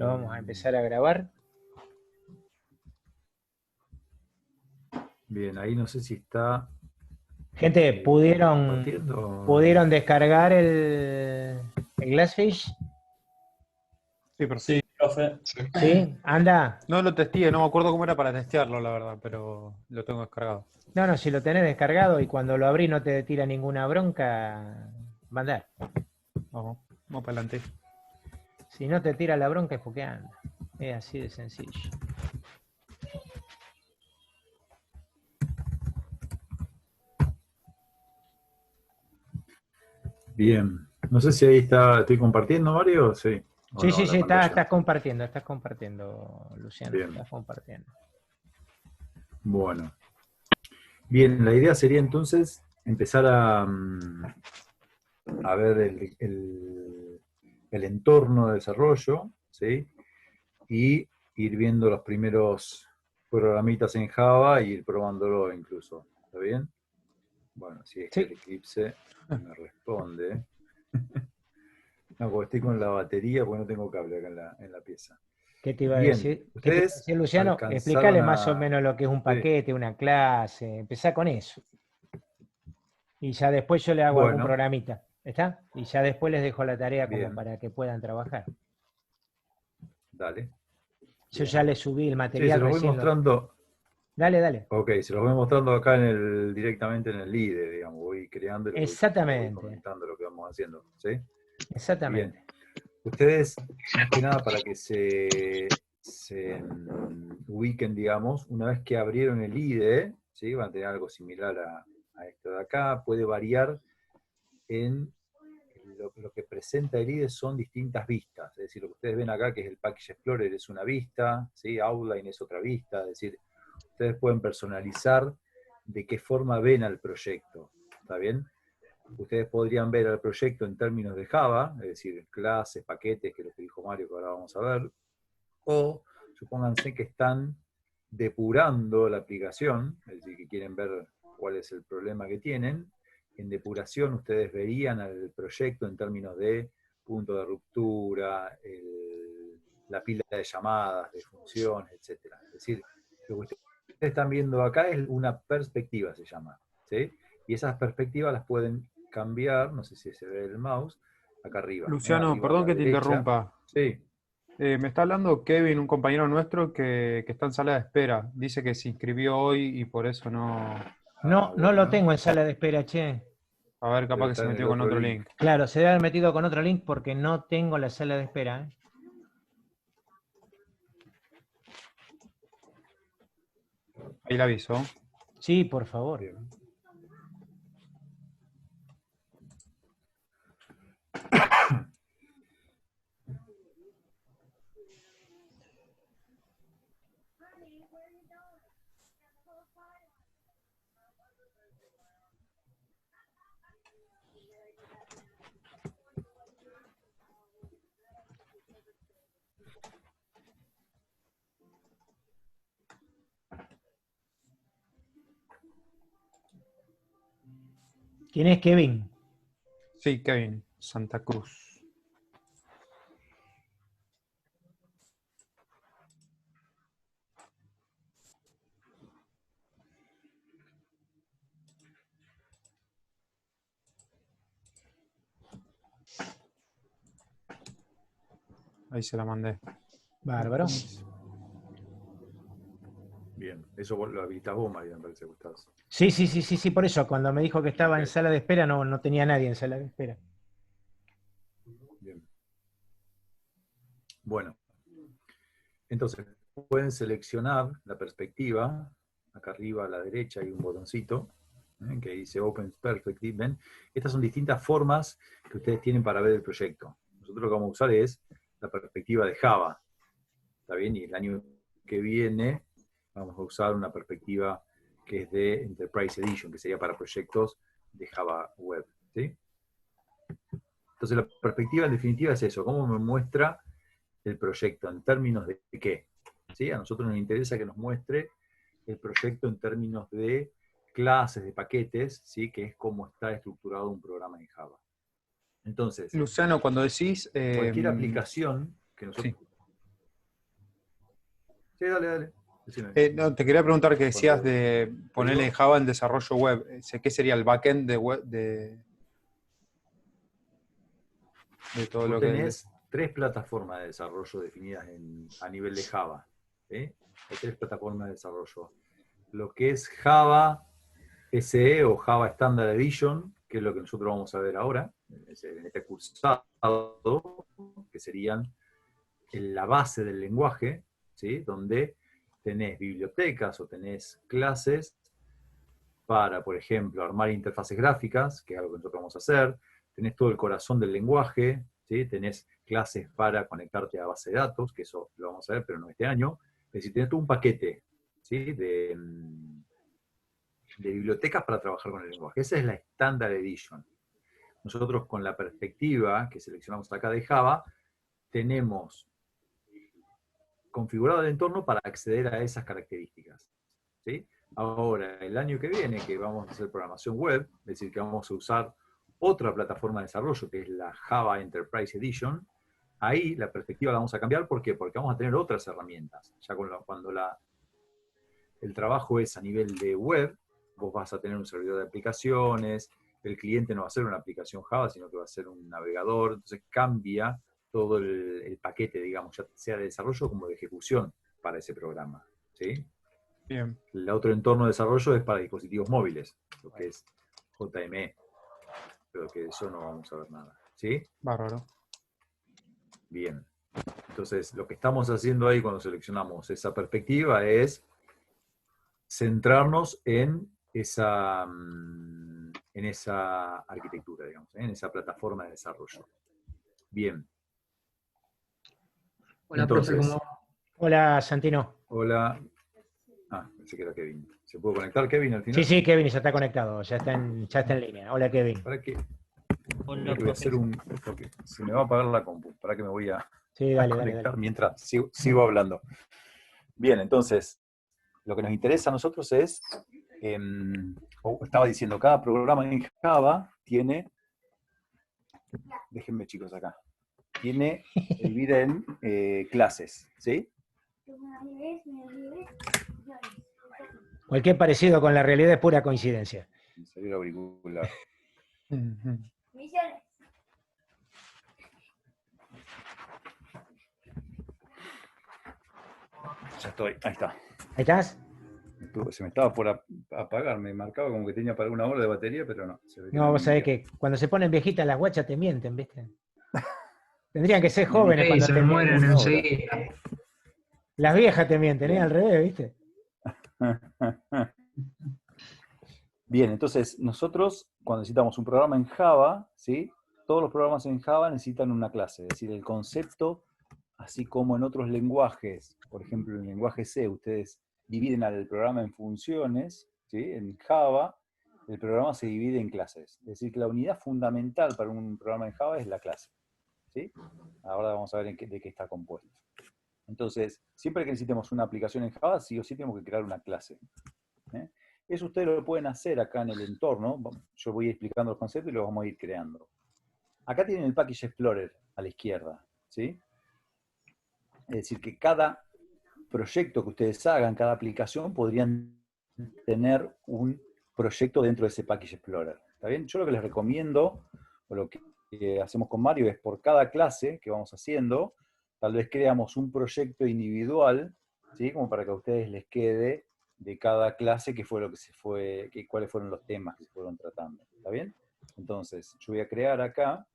Lo vamos a empezar a grabar. Bien, ahí no sé si está... Gente, ¿pudieron descargar el Glassfish? Sí, profe. Sí, profe. ¿Sí? ¿Anda? No lo testé, no me acuerdo cómo era para testearlo, la verdad, pero lo tengo descargado. No, si lo tenés descargado y cuando lo abrís no te tira ninguna bronca, mandar. Vamos para adelante. Si no te tira la bronca es porque anda. Es así de sencillo. Bien. No sé si ahí estoy compartiendo, Mario, sí. Sí, estás compartiendo, Luciano. Bien. Estás compartiendo. Bueno. Bien, la idea sería entonces empezar a ver el entorno de desarrollo, ¿sí? Y ir viendo los primeros programitas en Java y ir probándolo incluso. ¿Está bien? Bueno, si es que el Eclipse me responde. No, porque estoy con la batería porque no tengo cable acá en la pieza. ¿Qué te iba a Bien, decir? ustedes Luciano? alcanzaron Explícale más o menos lo que es un Sí. paquete, una clase. Empezá con eso. Y ya después yo le hago algún programita. ¿Está? Y ya después les dejo la tarea como para que puedan trabajar. Dale. Yo ya les subí el material. Sí, se los voy mostrando. Dale. Ok, se los voy mostrando acá directamente en el IDE, digamos. Voy creando y Exactamente. voy comentando lo que vamos haciendo. ¿Sí? Exactamente. Bien. Ustedes, más que nada para que se ubiquen, digamos, una vez que abrieron el IDE, ¿sí? Van a tener algo similar a esto de acá. Puede variar en lo que presenta el IDE son distintas vistas. Es decir, lo que ustedes ven acá, que es el Package Explorer, es una vista, ¿sí? Outline es otra vista. Es decir, ustedes pueden personalizar de qué forma ven al proyecto. ¿Está bien? Ustedes podrían ver al proyecto en términos de Java, es decir, clases, paquetes, que es lo que dijo Mario, que ahora vamos a ver. O supónganse que están depurando la aplicación, es decir, que quieren ver cuál es el problema que tienen. En depuración ustedes verían al proyecto en términos de punto de ruptura, la pila de llamadas, de funciones, etc. Es decir, lo que ustedes están viendo acá es una perspectiva, se llama, ¿sí? Y esas perspectivas las pueden cambiar, no sé si se ve el mouse, acá arriba. Luciano, arriba perdón a la que te derecha. interrumpa. Sí. Me está hablando Kevin, un compañero nuestro que está en sala de espera. Dice que se inscribió hoy y por eso no... No lo tengo en sala de espera, che. A ver, capaz que se metió con otro link. Claro, se debe haber metido con otro link porque no tengo la sala de espera. Ahí la aviso. Sí, por favor. Bien. ¿Quién es Kevin? Sí, Kevin, Santa Cruz. Ahí se la mandé. Bárbaro. Bien, eso lo habilitas vos, María, me parece que estás. Sí, por eso, cuando me dijo que estaba en sala de espera, no tenía nadie en sala de espera. Bien. Bueno, entonces pueden seleccionar la perspectiva, acá arriba a la derecha hay un botoncito que dice Open Perspective. ¿Ven? Estas son distintas formas que ustedes tienen para ver el proyecto. Nosotros lo que vamos a usar es la perspectiva de Java, ¿está bien? Y el año que viene vamos a usar una perspectiva que es de Enterprise Edition, que sería para proyectos de Java Web, ¿sí? Entonces la perspectiva en definitiva es eso, cómo me muestra el proyecto en términos de qué. ¿Sí? A nosotros nos interesa que nos muestre el proyecto en términos de clases, de paquetes, ¿sí? Que es cómo está estructurado un programa en Java. Entonces, Luciano, cuando decís... cualquier aplicación que nosotros... Sí. Sí, dale. No, te quería preguntar que decías de ponerle en Java en desarrollo web. ¿Qué sería el backend de web de todo lo que tenés 3 plataformas de desarrollo definidas a nivel de Java. ¿Sí? Hay 3 plataformas de desarrollo. Lo que es Java SE o Java Standard Edition, que es lo que nosotros vamos a ver ahora, en este cursado, que serían la base del lenguaje, ¿sí? Donde tenés bibliotecas o tenés clases para, por ejemplo, armar interfaces gráficas, que es algo que nosotros vamos a hacer. Tenés todo el corazón del lenguaje, ¿sí? Tenés clases para conectarte a base de datos, que eso lo vamos a ver, pero no este año. Es decir, tenés todo un paquete, ¿sí? de bibliotecas para trabajar con el lenguaje. Esa es la Standard Edition. Nosotros, con la perspectiva que seleccionamos acá de Java, tenemos configurado el entorno para acceder a esas características. ¿Sí? Ahora, el año que viene, que vamos a hacer programación web, es decir, que vamos a usar otra plataforma de desarrollo, que es la Java Enterprise Edition, ahí la perspectiva la vamos a cambiar. ¿Por qué? Porque vamos a tener otras herramientas. Ya cuando el trabajo es a nivel de web, vos vas a tener un servidor de aplicaciones, el cliente no va a ser una aplicación Java, sino que va a ser un navegador, entonces cambia todo el paquete, digamos, ya sea de desarrollo como de ejecución para ese programa. ¿Sí? Bien. El otro entorno de desarrollo es para dispositivos móviles, lo que es JME, pero que de eso no vamos a ver nada. ¿Sí? Bárbaro. Bien. Entonces, lo que estamos haciendo ahí cuando seleccionamos esa perspectiva es centrarnos en esa arquitectura, digamos, en esa plataforma de desarrollo. Bien. Hola, entonces, profe, ¿cómo? Hola, Santino. Hola. Pensé que era Kevin. ¿Se puede conectar Kevin al final? Sí, Kevin ya está conectado, ya está en línea. Hola, Kevin. ¿Para qué? Hola, Voy a hacer porque se me va a apagar la compu. ¿Para qué me voy a conectar mientras sigo hablando? Bien, entonces, lo que nos interesa a nosotros es, estaba diciendo, cada programa en Java tiene, déjenme chicos acá, se divide en clases, ¿sí? Cualquier parecido con la realidad es pura coincidencia. Me salió el auricular. Ya estoy, ahí está. ¿Ahí estás? Se me estaba por apagar, me marcaba como que tenía para 1 hora de batería, pero no. No, vos sabés que cuando se ponen viejitas las guachas te mienten, ¿viste? Tendrían que ser jóvenes cuando se te mueren mienten. enseguida. Las viejas te mienten, al revés, ¿viste? Bien, entonces nosotros cuando necesitamos un programa en Java, ¿sí? Todos los programas en Java necesitan una clase, es decir, el concepto, así como en otros lenguajes, por ejemplo en el lenguaje C, ustedes dividen al programa en funciones, ¿sí? En Java el programa se divide en clases, es decir, que la unidad fundamental para un programa en Java es la clase. ¿Sí? Ahora vamos a ver de qué está compuesto. Entonces, siempre que necesitemos una aplicación en Java, sí o sí tenemos que crear una clase. Eso ustedes lo pueden hacer acá en el entorno. Yo voy explicando los conceptos y los vamos a ir creando. Acá tienen el Package Explorer a la izquierda. ¿Sí? Es decir, que cada proyecto que ustedes hagan, cada aplicación, podrían tener un proyecto dentro de ese Package Explorer. ¿Está bien? Yo lo que les recomiendo, o lo que hacemos con Mario, es por cada clase que vamos haciendo, tal vez creamos un proyecto individual, ¿sí? Como para que a ustedes les quede de cada clase qué fue lo que cuáles fueron los temas que se fueron tratando. ¿Está bien? Entonces, yo voy a crear acá.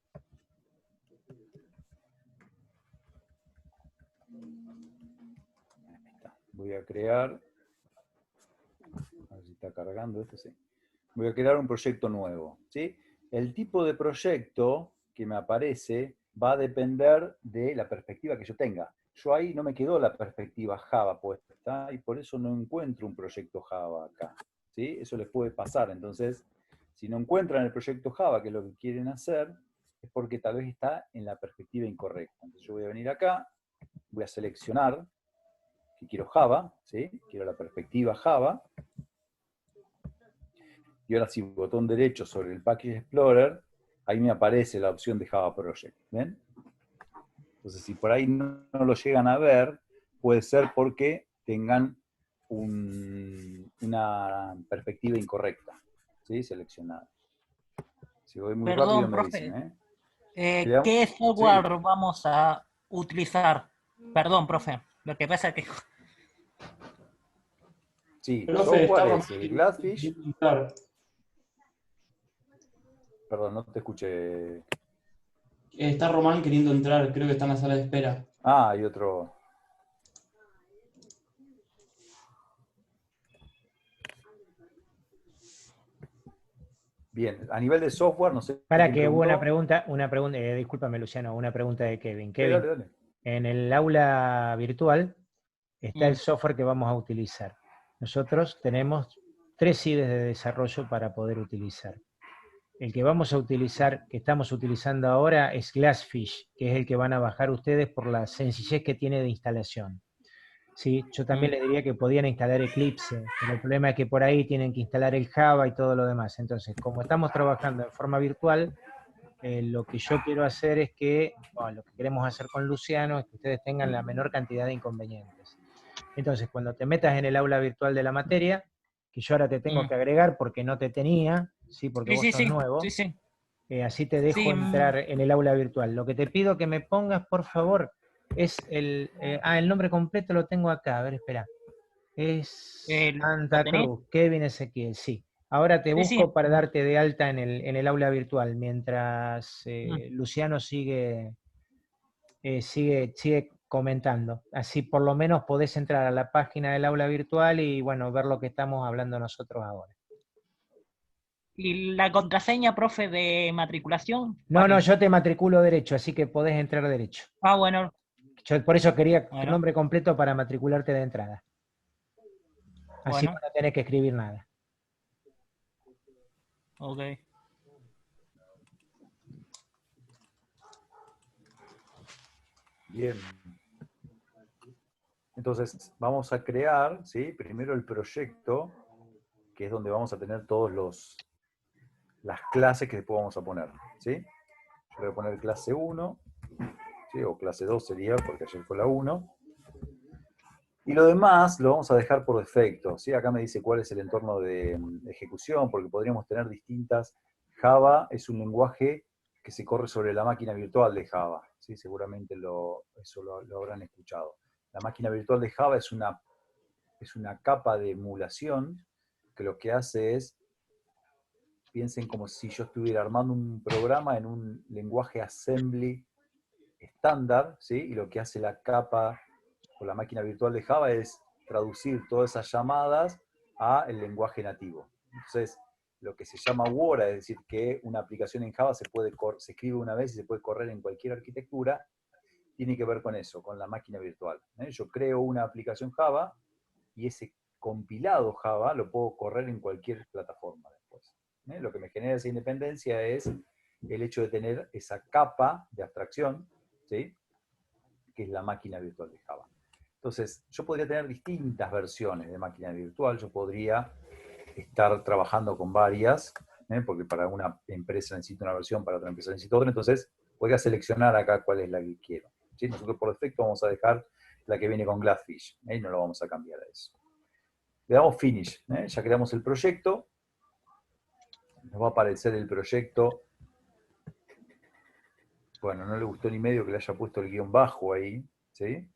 Ahí está. Voy a crear. A ver si está cargando esto, sí. Voy a crear un proyecto nuevo, ¿sí? El tipo de proyecto que me aparece va a depender de la perspectiva que yo tenga. Yo ahí no me quedó la perspectiva Java puesta y por eso no encuentro un proyecto Java acá, ¿sí? Eso les puede pasar. Entonces, si no encuentran el proyecto Java, que es lo que quieren hacer, es porque tal vez está en la perspectiva incorrecta. Entonces yo voy a venir acá, voy a seleccionar que quiero Java, ¿sí? Quiero la perspectiva Java. Y ahora sí, botón derecho sobre el Package Explorer, ahí me aparece la opción de Java Project. ¿Ven? Entonces, si por ahí no lo llegan a ver, puede ser porque tengan una perspectiva incorrecta, ¿sí? Seleccionada. Si voy muy rápido Perdón, me profe. dicen, ¿eh? ¿Qué software Sí, vamos a utilizar? Perdón, profe. Lo que pasa es que... sí, Profe, está software Román es el Glassfish. queriendo entrar. Perdón, no te escuché. Está Román queriendo entrar, creo que está en la sala de espera. Ah, hay otro. Bien, a nivel de software, no sé Para quién que hubo preguntó. una pregunta, discúlpame Luciano, una pregunta de Kevin. Sí, Kevin, dale, dale. en el aula virtual está el Mm. software que vamos a utilizar. Nosotros tenemos 3 IDEs de desarrollo para poder utilizar. El que vamos a utilizar, que estamos utilizando ahora, es Glassfish, que es el que van a bajar ustedes por la sencillez que tiene de instalación. Sí, yo también les diría que podían instalar Eclipse, pero el problema es que por ahí tienen que instalar el Java y todo lo demás. Entonces, como estamos trabajando en forma virtual, lo que yo quiero hacer es que, bueno, lo que queremos hacer con Luciano es que ustedes tengan la menor cantidad de inconvenientes. Entonces, cuando te metas en el aula virtual de la materia, que yo ahora te tengo que agregar porque no te tenía, ¿sí? Porque vos sos nuevo, Sí. así te dejo entrar en el aula virtual. Lo que te pido que me pongas, por favor, es el nombre completo lo tengo acá, a ver, espera. Es ¿Lo Santa tenés? Cruz, Kevin Ezequiel, sí. Ahora te Sí, busco sí. para darte de alta en el aula virtual, mientras Luciano sigue comentando. Así por lo menos podés entrar a la página del aula virtual y bueno, ver lo que estamos hablando nosotros ahora. ¿Y la contraseña, profe, de matriculación? No, ¿Cuál no, es? yo te matriculo derecho, así que podés entrar derecho. Ah, bueno. Yo por eso quería tu Bueno, nombre completo para matricularte de entrada. Así bueno. no tenés que escribir nada. Ok. Bien. Entonces, vamos a crear, ¿sí? Primero el proyecto, que es donde vamos a tener todas las clases que después vamos a poner, ¿sí? Yo voy a poner clase 1, ¿sí? O clase 2 sería, porque ayer fue la 1. Y lo demás lo vamos a dejar por defecto, ¿sí? Acá me dice cuál es el entorno de ejecución, porque podríamos tener distintas. Java es un lenguaje que se corre sobre la máquina virtual de Java, ¿sí? Seguramente eso lo habrán escuchado. La máquina virtual de Java es una capa de emulación que lo que hace es, piensen como si yo estuviera armando un programa en un lenguaje assembly estándar, ¿sí? Y lo que hace la capa o la máquina virtual de Java es traducir todas esas llamadas a el lenguaje nativo. Entonces, lo que se llama WORA, es decir, que una aplicación en Java se escribe una vez y se puede correr en cualquier arquitectura, tiene que ver con eso, con la máquina virtual. Yo creo una aplicación Java y ese compilado Java lo puedo correr en cualquier plataforma después. Lo que me genera esa independencia es el hecho de tener esa capa de abstracción, ¿sí? Que es la máquina virtual de Java. Entonces, yo podría tener distintas versiones de máquina virtual, yo podría estar trabajando con varias, porque para una empresa necesito una versión, para otra empresa necesito otra, entonces podría seleccionar acá cuál es la que quiero. ¿Sí? Nosotros por defecto vamos a dejar la que viene con Glassfish, y no lo vamos a cambiar a eso. Le damos Finish, ya creamos el proyecto, nos va a aparecer el proyecto. Bueno, no le gustó ni medio que le haya puesto el guión bajo ahí, ¿sí?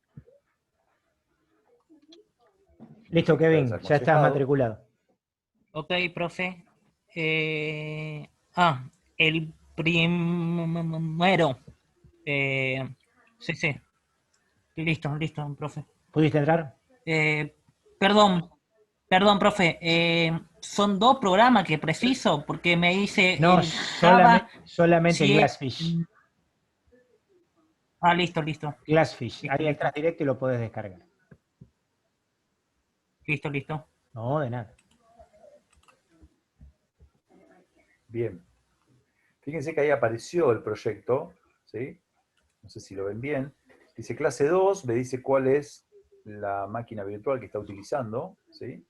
Listo, Está Kevin, ya estás desaconsejado. matriculado. Ok, profe. El primero. Sí. Listo, profe. ¿Pudiste entrar? Eh, perdón, profe. Son dos programas que preciso porque me dice No, el Java solamente si es... Glassfish. Listo. Glassfish. Ahí entras directo y lo podés descargar. Listo. No, de nada. Bien. Fíjense que ahí apareció el proyecto, ¿sí? No sé si lo ven bien. Dice clase 2, me dice cuál es la máquina virtual que está utilizando, ¿sí?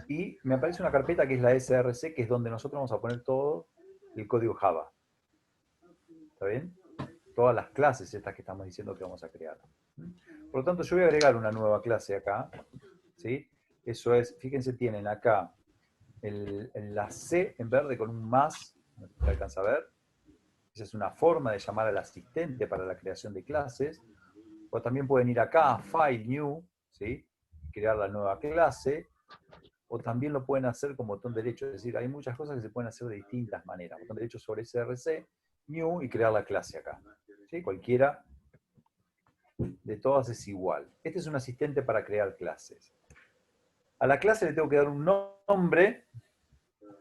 Y me aparece una carpeta que es la SRC, que es donde nosotros vamos a poner todo el código Java. ¿Está bien? Todas las clases estas que estamos diciendo que vamos a crear. Por lo tanto, yo voy a agregar una nueva clase acá, ¿sí? Eso es, fíjense, tienen acá la C en verde con un más, no se alcanza a ver. Esa es una forma de llamar al asistente para la creación de clases. O también pueden ir acá a File, New, ¿sí? Crear la nueva clase. O también lo pueden hacer con botón derecho. Es decir, hay muchas cosas que se pueden hacer de distintas maneras. Botón derecho sobre src, New, y crear la clase acá. ¿Sí? Cualquiera de todas es igual. Este es un asistente para crear clases. A la clase le tengo que dar un nombre.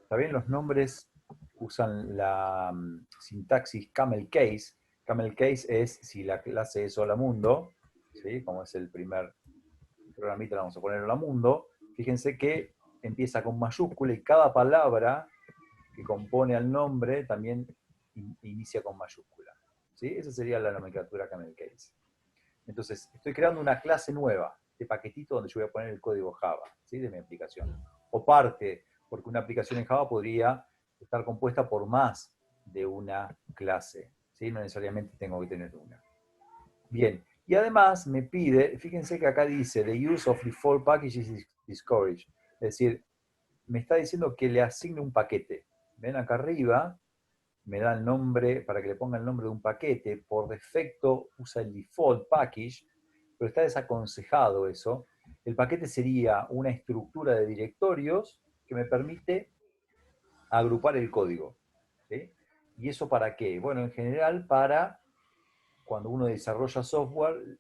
¿Está bien? Los nombres usan la sintaxis camel case. Camel case es si la clase es Hola Mundo, ¿sí? Como es el primer programita, le vamos a poner Hola Mundo. Fíjense que empieza con mayúscula y cada palabra que compone al nombre también inicia con mayúscula. ¿Sí? Esa sería la nomenclatura camel case. Entonces, estoy creando una clase nueva de paquetito donde yo voy a poner el código Java, ¿sí? De mi aplicación. O parte, porque una aplicación en Java podría estar compuesta por más de una clase, ¿sí? No necesariamente tengo que tener una. Bien, y además me pide, fíjense que acá dice, the use of default packages is discouraged. Es decir, me está diciendo que le asigne un paquete. Ven acá arriba, me da el nombre, para que le ponga el nombre de un paquete, por defecto usa el default package, pero está desaconsejado eso. El paquete sería una estructura de directorios que me permite agrupar el código. ¿Sí? ¿Y eso para qué? Bueno, en general para cuando uno desarrolla software,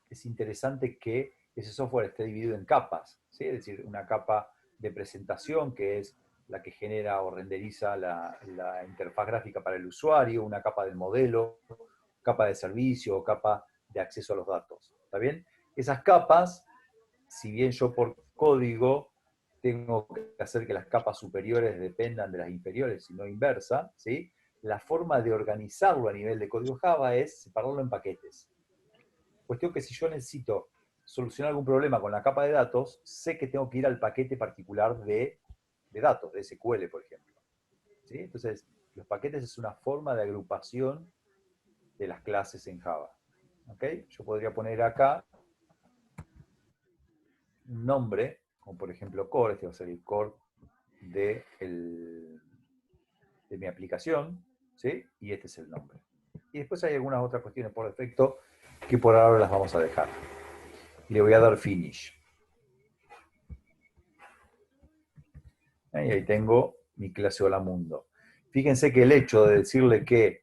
es interesante que ese software esté dividido en capas, ¿sí? Es decir, una capa de presentación, que es la que genera o renderiza la interfaz gráfica para el usuario, una capa del modelo, capa de servicio, capa de acceso a los datos. ¿Está bien? Esas capas, si bien yo por código tengo que hacer que las capas superiores dependan de las inferiores y no inversa, ¿sí? La forma de organizarlo a nivel de código Java es separarlo en paquetes. Cuestión que si yo necesito solucionar algún problema con la capa de datos, sé que tengo que ir al paquete particular de datos, de SQL, por ejemplo. ¿Sí? Entonces, los paquetes es una forma de agrupación de las clases en Java. ¿Okay? Yo podría poner acá un nombre, como por ejemplo core, este va a ser el core de mi aplicación, ¿sí? Y este es el nombre. Y después hay algunas otras cuestiones por defecto que por ahora las vamos a dejar. Y le voy a dar finish. Y ahí tengo mi clase Hola Mundo. Fíjense que el hecho de decirle que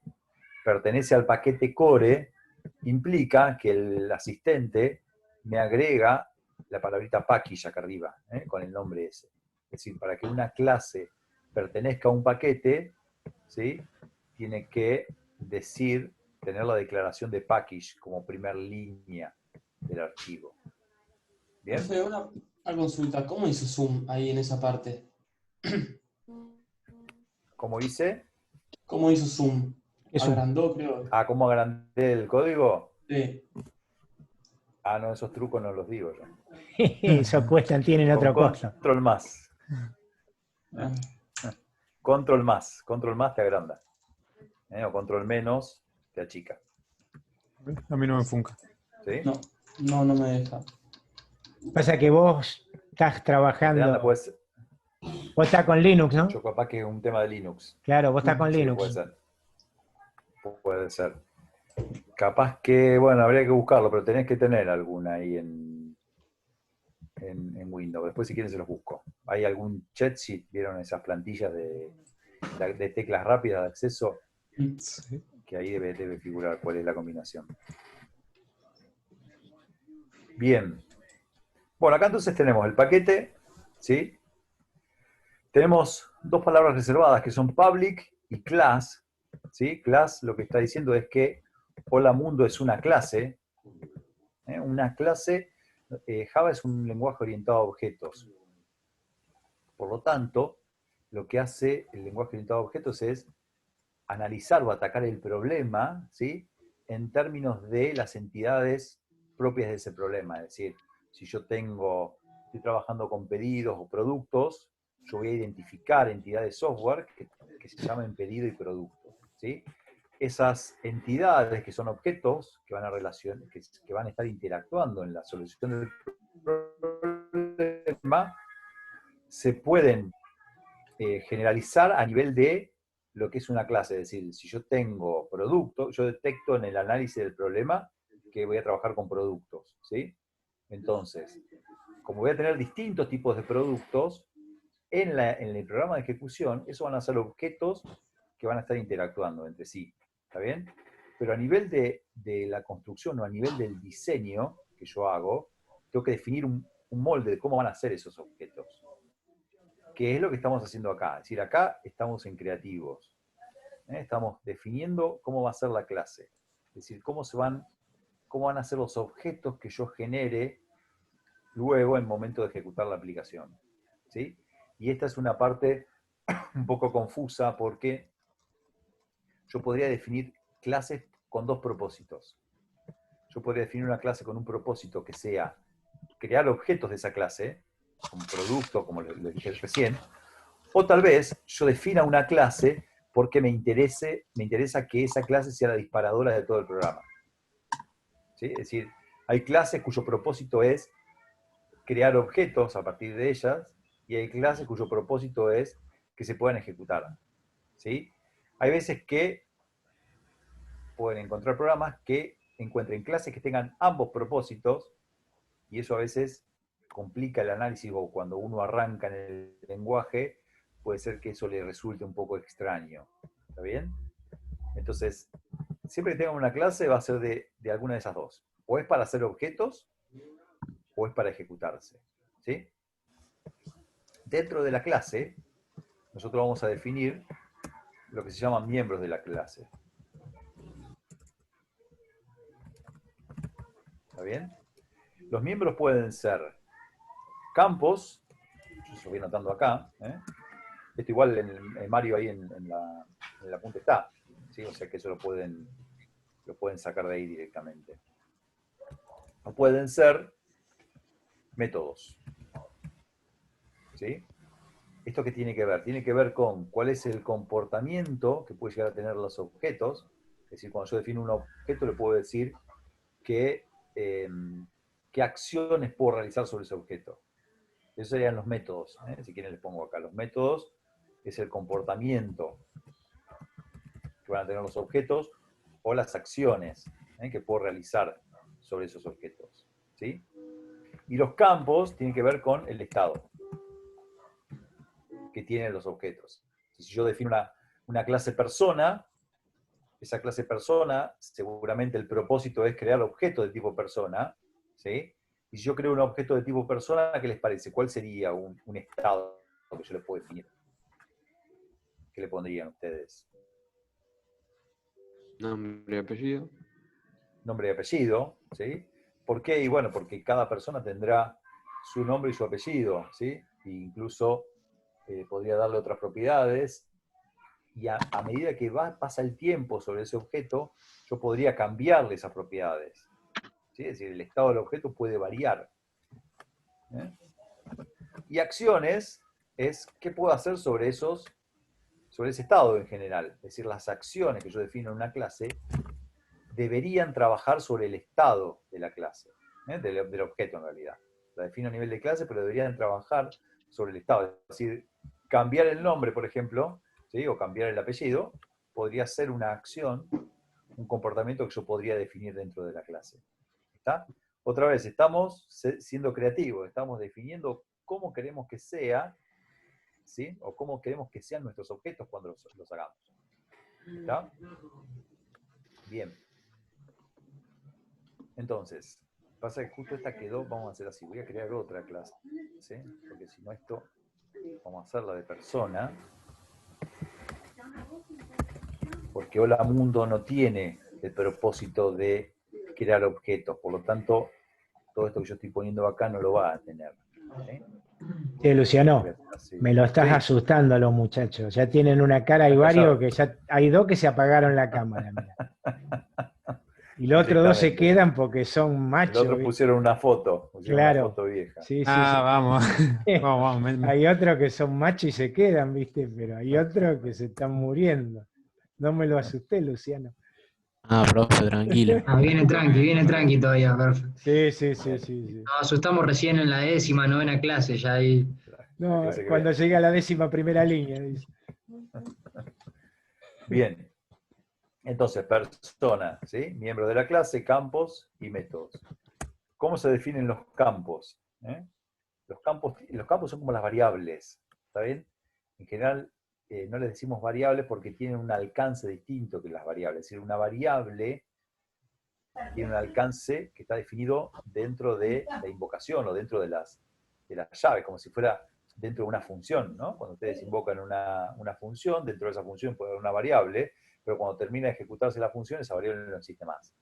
pertenece al paquete core implica que el asistente me agrega la palabrita package acá arriba, con el nombre ese. Es decir, para que una clase pertenezca a un paquete, ¿sí? Tiene que decir, tener la declaración de package como primer línea del archivo. ¿Bien? Profe, una consulta. ¿Cómo hizo Zoom ahí en esa parte? ¿Cómo hice? ¿Cómo hizo Zoom? Es Agrandó, creo. ¿Cómo agrandé el código? Sí. No, esos trucos no los digo yo. Eso cuestan, tienen Con otro costo. control más. Ah, Control más te agranda. O control menos te achica. A mí no me funca. ¿Sí? no me deja. Pasa que vos estás Te anda, trabajando, pues, vos estás con Linux, ¿no? yo capaz que es un tema de Linux. Claro, vos estás con Sí, Linux. puede ser. Puede ser. Capaz que, bueno, habría que buscarlo, pero tenés que tener alguna ahí en Windows. Después si quieren se los busco. ¿Hay algún chat sheet? ¿Vieron esas plantillas de teclas rápidas de acceso? Sí. Que ahí debe figurar cuál es la combinación. Bien. Bueno, acá entonces tenemos el paquete, ¿sí? Tenemos dos palabras reservadas que son public y class, ¿sí? Class lo que está diciendo es que Hola Mundo es una clase. Una clase, Java es un lenguaje orientado a objetos. Por lo tanto, lo que hace el lenguaje orientado a objetos es analizar o atacar el problema, ¿sí? En términos de las entidades propias de ese problema. Es decir, si yo estoy trabajando con pedidos o productos, yo voy a identificar entidades de software que se llaman pedido y producto, ¿sí? Esas entidades que son objetos que van a estar interactuando en la solución del problema se pueden generalizar a nivel de lo que es una clase. Es decir, si yo tengo producto, yo detecto en el análisis del problema que voy a trabajar con productos, ¿sí? Entonces, como voy a tener distintos tipos de productos, en el programa de ejecución, esos van a ser objetos que van a estar interactuando entre sí, ¿está bien? Pero a nivel de la construcción o a nivel del diseño que yo hago, tengo que definir un molde de cómo van a ser esos objetos. Que es lo que estamos haciendo acá. Es decir, acá estamos en creativos. Estamos definiendo cómo va a ser la clase. Es decir, cómo van a ser los objetos que yo genere luego en el momento de ejecutar la aplicación. ¿Sí? Y esta es una parte un poco confusa porque yo podría definir clases con dos propósitos. Yo podría definir una clase con un propósito que sea crear objetos de esa clase, como producto, como lo dije recién, o tal vez yo defina una clase porque me interesa que esa clase sea la disparadora de todo el programa. ¿Sí? Es decir, hay clases cuyo propósito es crear objetos a partir de ellas, y hay clases cuyo propósito es que se puedan ejecutar. ¿Sí? Hay veces que pueden encontrar programas que encuentren clases que tengan ambos propósitos, y eso a veces complica el análisis, o cuando uno arranca en el lenguaje, puede ser que eso le resulte un poco extraño. ¿Está bien? Entonces, siempre que tengan una clase va a ser de alguna de esas dos. O es para hacer objetos, o es para ejecutarse. ¿Sí? Dentro de la clase, nosotros vamos a definir lo que se llaman miembros de la clase. ¿Está bien? Los miembros pueden ser campos, yo se lo voy anotando acá, esto igual en Mario ahí en la punta está, ¿sí? O sea que eso lo pueden sacar de ahí directamente. O pueden ser métodos. ¿Sí? ¿Esto qué tiene que ver? Tiene que ver con cuál es el comportamiento que puede llegar a tener los objetos. Es decir, cuando yo defino un objeto, le puedo decir qué acciones puedo realizar sobre ese objeto. Esos serían los métodos. Si quieren les pongo acá. Los métodos es el comportamiento que van a tener los objetos o las acciones que puedo realizar sobre esos objetos. ¿Sí? Y los campos tienen que ver con el estado que tienen los objetos. Si yo defino una clase persona, esa clase persona, seguramente el propósito es crear objetos de tipo persona, ¿sí? Y si yo creo un objeto de tipo persona, ¿qué les parece? ¿Cuál sería un estado que yo le puedo definir? ¿Qué le pondrían ustedes? Nombre y apellido. Nombre y apellido, ¿sí? ¿Por qué? Y bueno, porque cada persona tendrá su nombre y su apellido, ¿sí? E incluso podría darle otras propiedades, y a medida que pasa el tiempo sobre ese objeto, yo podría cambiarle esas propiedades. ¿Sí? Es decir, el estado del objeto puede variar. Y acciones es qué puedo hacer sobre ese estado en general. Es decir, las acciones que yo defino en una clase deberían trabajar sobre el estado de la clase, del objeto en realidad. La defino a nivel de clase, pero deberían trabajar sobre el estado. Es decir, cambiar el nombre, por ejemplo, ¿sí? O cambiar el apellido, podría ser una acción, un comportamiento que yo podría definir dentro de la clase. ¿Está? Otra vez, estamos siendo creativos, estamos definiendo cómo queremos que sea, ¿sí? O cómo queremos que sean nuestros objetos cuando los hagamos. ¿Está? Bien. Entonces, pasa que justo esta quedó, vamos a hacer así, voy a crear otra clase, ¿sí? Porque si no esto, vamos a hacerla de persona, porque Hola Mundo no tiene el propósito de crear objetos, por lo tanto, todo esto que yo estoy poniendo acá no lo va a tener. ¿Sí? Sí, Luciano, me lo estás Sí. asustando a los muchachos. Ya tienen una cara y Están varios callados. que ya hay dos que se apagaron la cámara. Mira. Y los otros dos se Directamente. quedan porque son El machos. otro pusieron una foto, Claro. vieja. Sí, sí, Ah, sí. vamos. Vamos. Hay otros que son machos y se quedan, ¿viste? Pero hay otros que se están muriendo. No me lo asusté, Luciano. Ah, profe, tranquilo. Ah, viene tranqui todavía, perfecto. Sí. Nos asustamos recién en la 10ª, 9ª clase, ya ahí. La No, clase que cuando viene. llegue a la 11ª línea, dice. Bien. Entonces, persona, ¿sí? Miembro de la clase, campos y métodos. ¿Cómo se definen los campos? Los campos son como las variables, ¿está bien? En general, no les decimos variables porque tienen un alcance distinto que las variables. Es decir, una variable tiene un alcance que está definido dentro de la invocación o dentro de las llaves, como si fuera dentro de una función, ¿no? Cuando ustedes invocan una función, dentro de esa función puede haber una variable, pero cuando termina de ejecutarse la función, esa variable no existe más.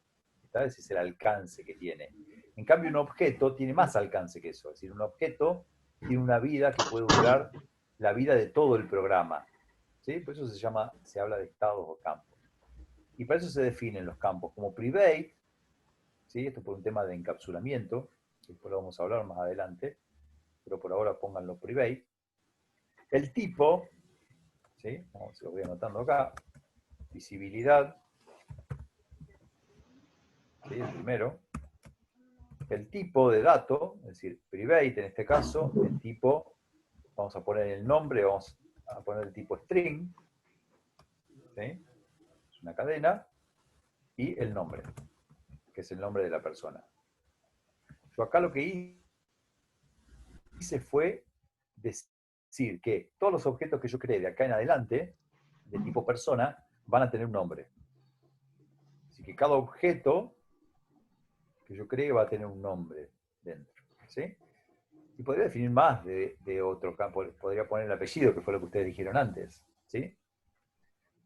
¿Está? Ese es el alcance que tiene. En cambio, un objeto tiene más alcance que eso. Es decir, un objeto tiene una vida que puede durar la vida de todo el programa. ¿Sí? Por eso se habla de estados o campos. Y para eso se definen los campos como private, ¿sí? Esto por un tema de encapsulamiento, después lo vamos a hablar más adelante, pero por ahora pónganlo private. El tipo, ¿sí? Se lo voy anotando acá, visibilidad, ¿sí? El primero. El tipo de dato, es decir, private en este caso, el tipo, vamos a poner el nombre, vamos a poner el tipo string, ¿sí? Es una cadena, y el nombre, que es el nombre de la persona. Yo acá lo que hice fue decir que todos los objetos que yo creé de acá en adelante, de tipo persona, van a tener un nombre. Así que cada objeto que yo cree va a tener un nombre dentro. ¿Sí? Y podría definir más de otro campo, podría poner el apellido, que fue lo que ustedes dijeron antes. ¿Sí?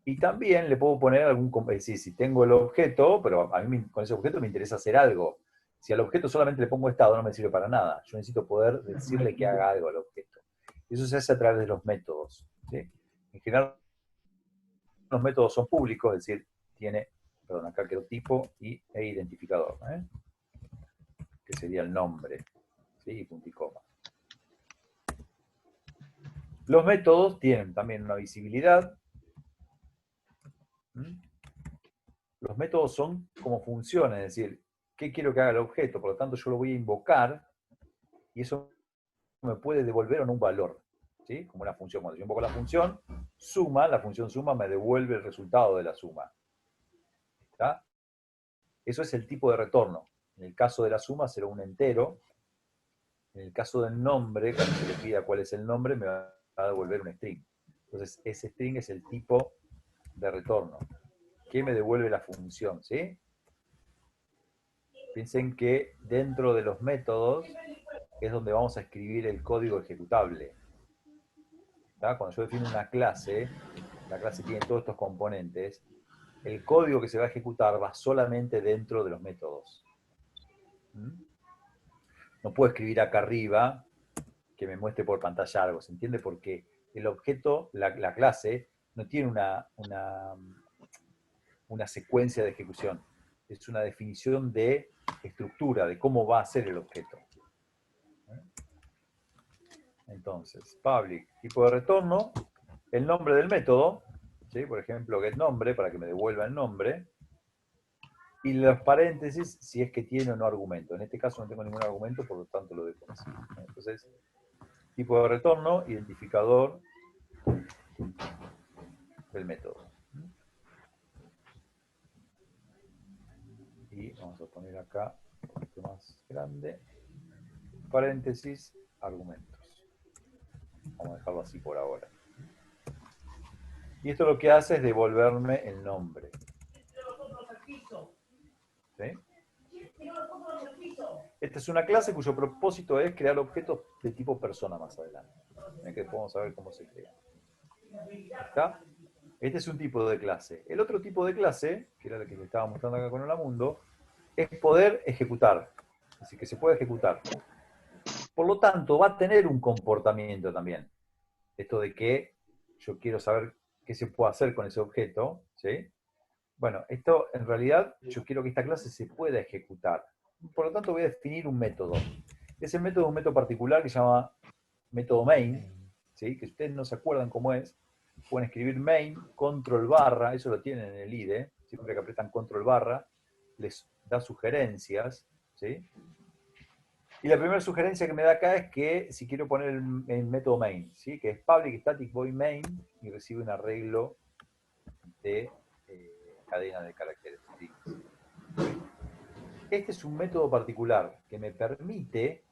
Y también le puedo poner es decir, si tengo el objeto, pero a mí con ese objeto me interesa hacer algo. Si al objeto solamente le pongo estado, no me sirve para nada. Yo necesito poder decirle que haga algo al objeto. Y eso se hace a través de los métodos. ¿Sí? En general, los métodos son públicos, es decir, acá quedó tipo e identificador, que sería el nombre, ¿sí? Y punto y coma. Los métodos tienen también una visibilidad. Los métodos son como funciones, es decir, ¿qué quiero que haga el objeto? Por lo tanto, yo lo voy a invocar y eso me puede devolver o no un valor, ¿sí? Como una función. Cuando yo invoco la función suma, la función suma me devuelve el resultado de la suma. ¿Está? Eso es el tipo de retorno. En el caso de la suma será un entero. En el caso del nombre, cuando se le pida cuál es el nombre, me va a devolver un string. Entonces, ese string es el tipo de retorno. ¿Qué me devuelve la función? ¿Sí? Piensen que dentro de los métodos es donde vamos a escribir el código ejecutable. ¿Está? Cuando yo defino una clase, la clase tiene todos estos componentes, el código que se va a ejecutar va solamente dentro de los métodos. No puedo escribir acá arriba que me muestre por pantalla algo, ¿se entiende? Porque el objeto, la clase, no tiene una secuencia de ejecución. Es una definición de estructura, de cómo va a ser el objeto. Entonces, public, tipo de retorno, el nombre del método, ¿sí? Por ejemplo, getNombre, para que me devuelva el nombre, y los paréntesis, si es que tiene o no argumento. En este caso no tengo ningún argumento, por lo tanto lo dejo así. Entonces, tipo de retorno, identificador del método. Y vamos a poner acá un poquito más grande, paréntesis, argumentos. Vamos a dejarlo así por ahora. Y esto lo que hace es devolverme el nombre. ¿Sí? Esta es una clase cuyo propósito es crear objetos de tipo persona más adelante. Que podemos saber cómo se crea. ¿Está? Este es un tipo de clase. El otro tipo de clase, que era el que les estaba mostrando acá con Holamundo, es poder ejecutar. Es decir, que se puede ejecutar. Por lo tanto, va a tener un comportamiento también. Esto de que yo quiero saber qué se puede hacer con ese objeto, ¿sí? Bueno, esto en realidad yo quiero que esta clase se pueda ejecutar. Por lo tanto voy a definir un método. Ese método es un método particular que se llama método main, ¿sí? Que ustedes no se acuerdan cómo es. Pueden escribir main, control barra, eso lo tienen en el IDE, siempre que apretan control barra, les da sugerencias, ¿sí? Y la primera sugerencia que me da acá es que si quiero poner el método main, ¿sí? Que es public static void main y recibe un arreglo de cadena de caracteres strings. Este es un método particular que me permite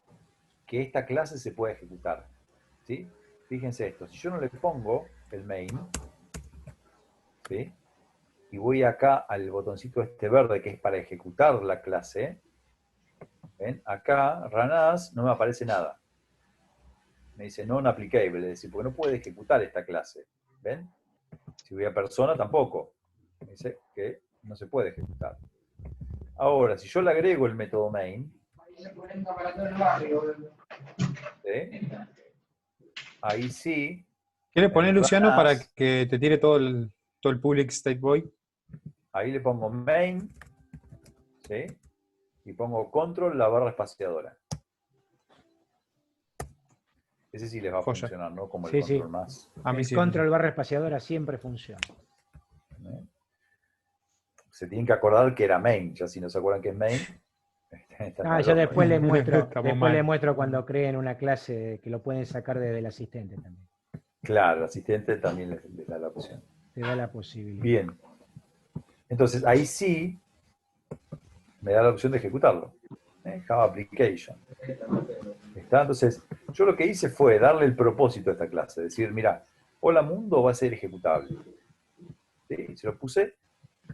que esta clase se pueda ejecutar, ¿sí? Fíjense esto, si yo no le pongo el main, ¿sí? Y voy acá al botoncito este verde que es para ejecutar la clase, ¿ven? Acá, run as, no me aparece nada. Me dice non-applicable, es decir, porque no puede ejecutar esta clase. ¿Ven? Si voy a persona, tampoco. Me dice que no se puede ejecutar. Ahora, si yo le agrego el método main, ¿sí? Ahí sí. ¿Qué le pones, en Luciano, run para as, que te tire todo el public state void? ahí le pongo main, ¿sí? Y pongo control la barra espaciadora. Ese sí les va a Joya. funcionar, ¿no? Como el Sí, control sí. más. A mí El sí. control barra espaciadora siempre funciona. ¿Eh? Se tienen que acordar que era main, ya si no se acuerdan que es main. Están Ah, al yo horno. después les muestro, Estamos mal. cuando creen una clase que lo pueden sacar desde el asistente también. Claro, el asistente también les da la opción. Te da la posibilidad. Bien. Entonces, ahí sí me da la opción de ejecutarlo. Java Application. ¿Está? Entonces, yo lo que hice fue darle el propósito a esta clase. Decir, mira, hola mundo va a ser ejecutable. ¿Sí? Se lo puse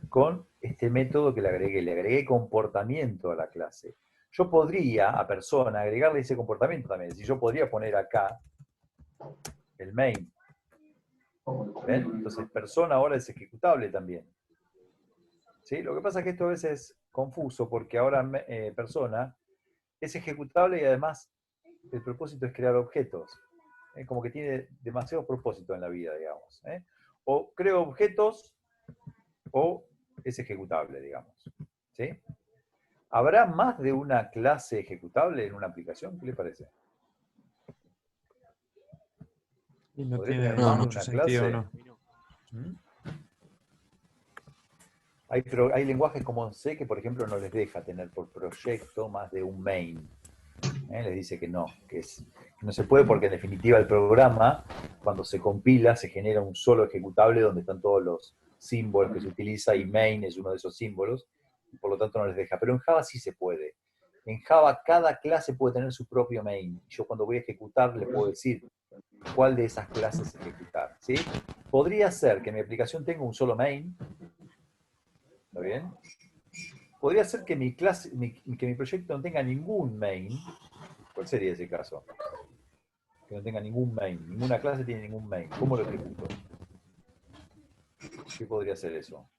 con este método que le agregué comportamiento a la clase. Yo podría a persona agregarle ese comportamiento también. Es decir, yo podría poner acá el main. ¿Ven? Entonces, persona ahora es ejecutable también. ¿Sí? Lo que pasa es que esto a veces es confuso porque ahora persona es ejecutable y además el propósito es crear objetos. Como que tiene demasiados propósitos en la vida, digamos. O creo objetos o es ejecutable, digamos. ¿Sí? ¿Habrá más de una clase ejecutable en una aplicación? ¿Qué le parece? Y no ¿Podría tiene tener más de mucho una sentido, clase? ¿no? ¿Mm? Hay lenguajes como C que, por ejemplo, no les deja tener por proyecto más de un main. Les dice que no se puede porque en definitiva el programa, cuando se compila, se genera un solo ejecutable donde están todos los símbolos que se utiliza y main es uno de esos símbolos, y por lo tanto no les deja. Pero en Java sí se puede. En Java cada clase puede tener su propio main. Yo cuando voy a ejecutar le puedo decir cuál de esas clases ejecutar. ¿Sí? Podría ser que mi aplicación tenga un solo main. ¿Está bien? Podría ser que mi proyecto no tenga ningún main. ¿Cuál sería ese caso? Que no tenga ningún main. Ninguna clase tiene ningún main. ¿Cómo lo ejecuto? ¿Qué podría ser eso?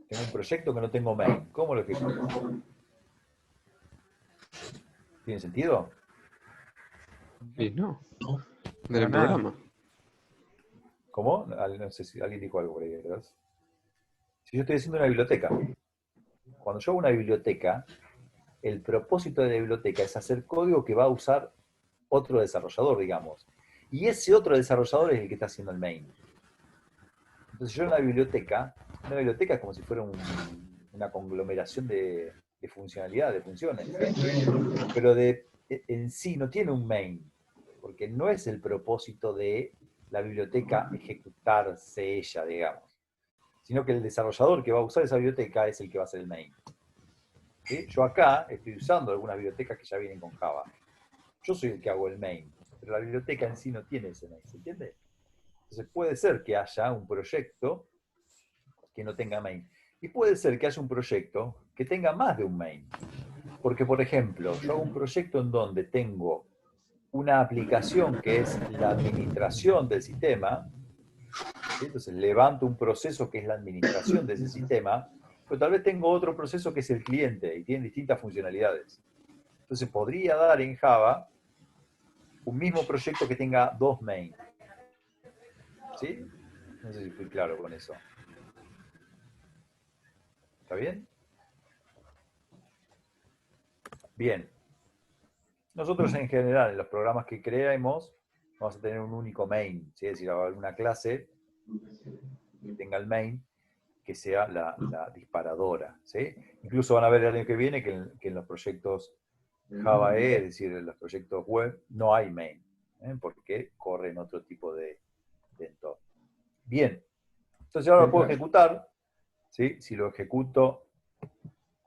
Tengo un proyecto que no tengo main. ¿Cómo lo ejecuto? ¿Tiene sentido? Y no, Para del nada. programa. ¿Cómo? No sé si alguien dijo algo por ahí detrás. Si yo estoy haciendo una biblioteca, cuando yo hago una biblioteca, el propósito de la biblioteca es hacer código que va a usar otro desarrollador, digamos. Y ese otro desarrollador es el que está haciendo el main. Entonces yo en una biblioteca es como si fuera una conglomeración de funcionalidad, de funciones. Pero en sí no tiene un main, porque no es el propósito de la biblioteca ejecutarse ella, digamos. Sino que el desarrollador que va a usar esa biblioteca es el que va a hacer el main. ¿Sí? Yo acá estoy usando algunas bibliotecas que ya vienen con Java. Yo soy el que hago el main, pero la biblioteca en sí no tiene ese main, ¿se entiende? Entonces puede ser que haya un proyecto que no tenga main. Y puede ser que haya un proyecto que tenga más de un main. Porque, por ejemplo, yo hago un proyecto en donde tengo una aplicación que es la administración del sistema, ¿sí? Entonces levanto un proceso que es la administración de ese sistema, pero tal vez tengo otro proceso que es el cliente y tiene distintas funcionalidades. Entonces podría dar en Java un mismo proyecto que tenga dos main. ¿Sí? No sé si fui claro con eso. ¿Está bien? Bien. Nosotros en general, en los programas que creemos, vamos a tener un único main, ¿sí? Es decir, alguna clase que tenga el main, que sea la disparadora, ¿sí? Incluso van a ver el año que viene que en los proyectos Java E, es decir, en los proyectos web, no hay main, porque corren otro tipo de entorno. Bien, entonces ahora lo puedo ejecutar, ¿sí? Si lo ejecuto,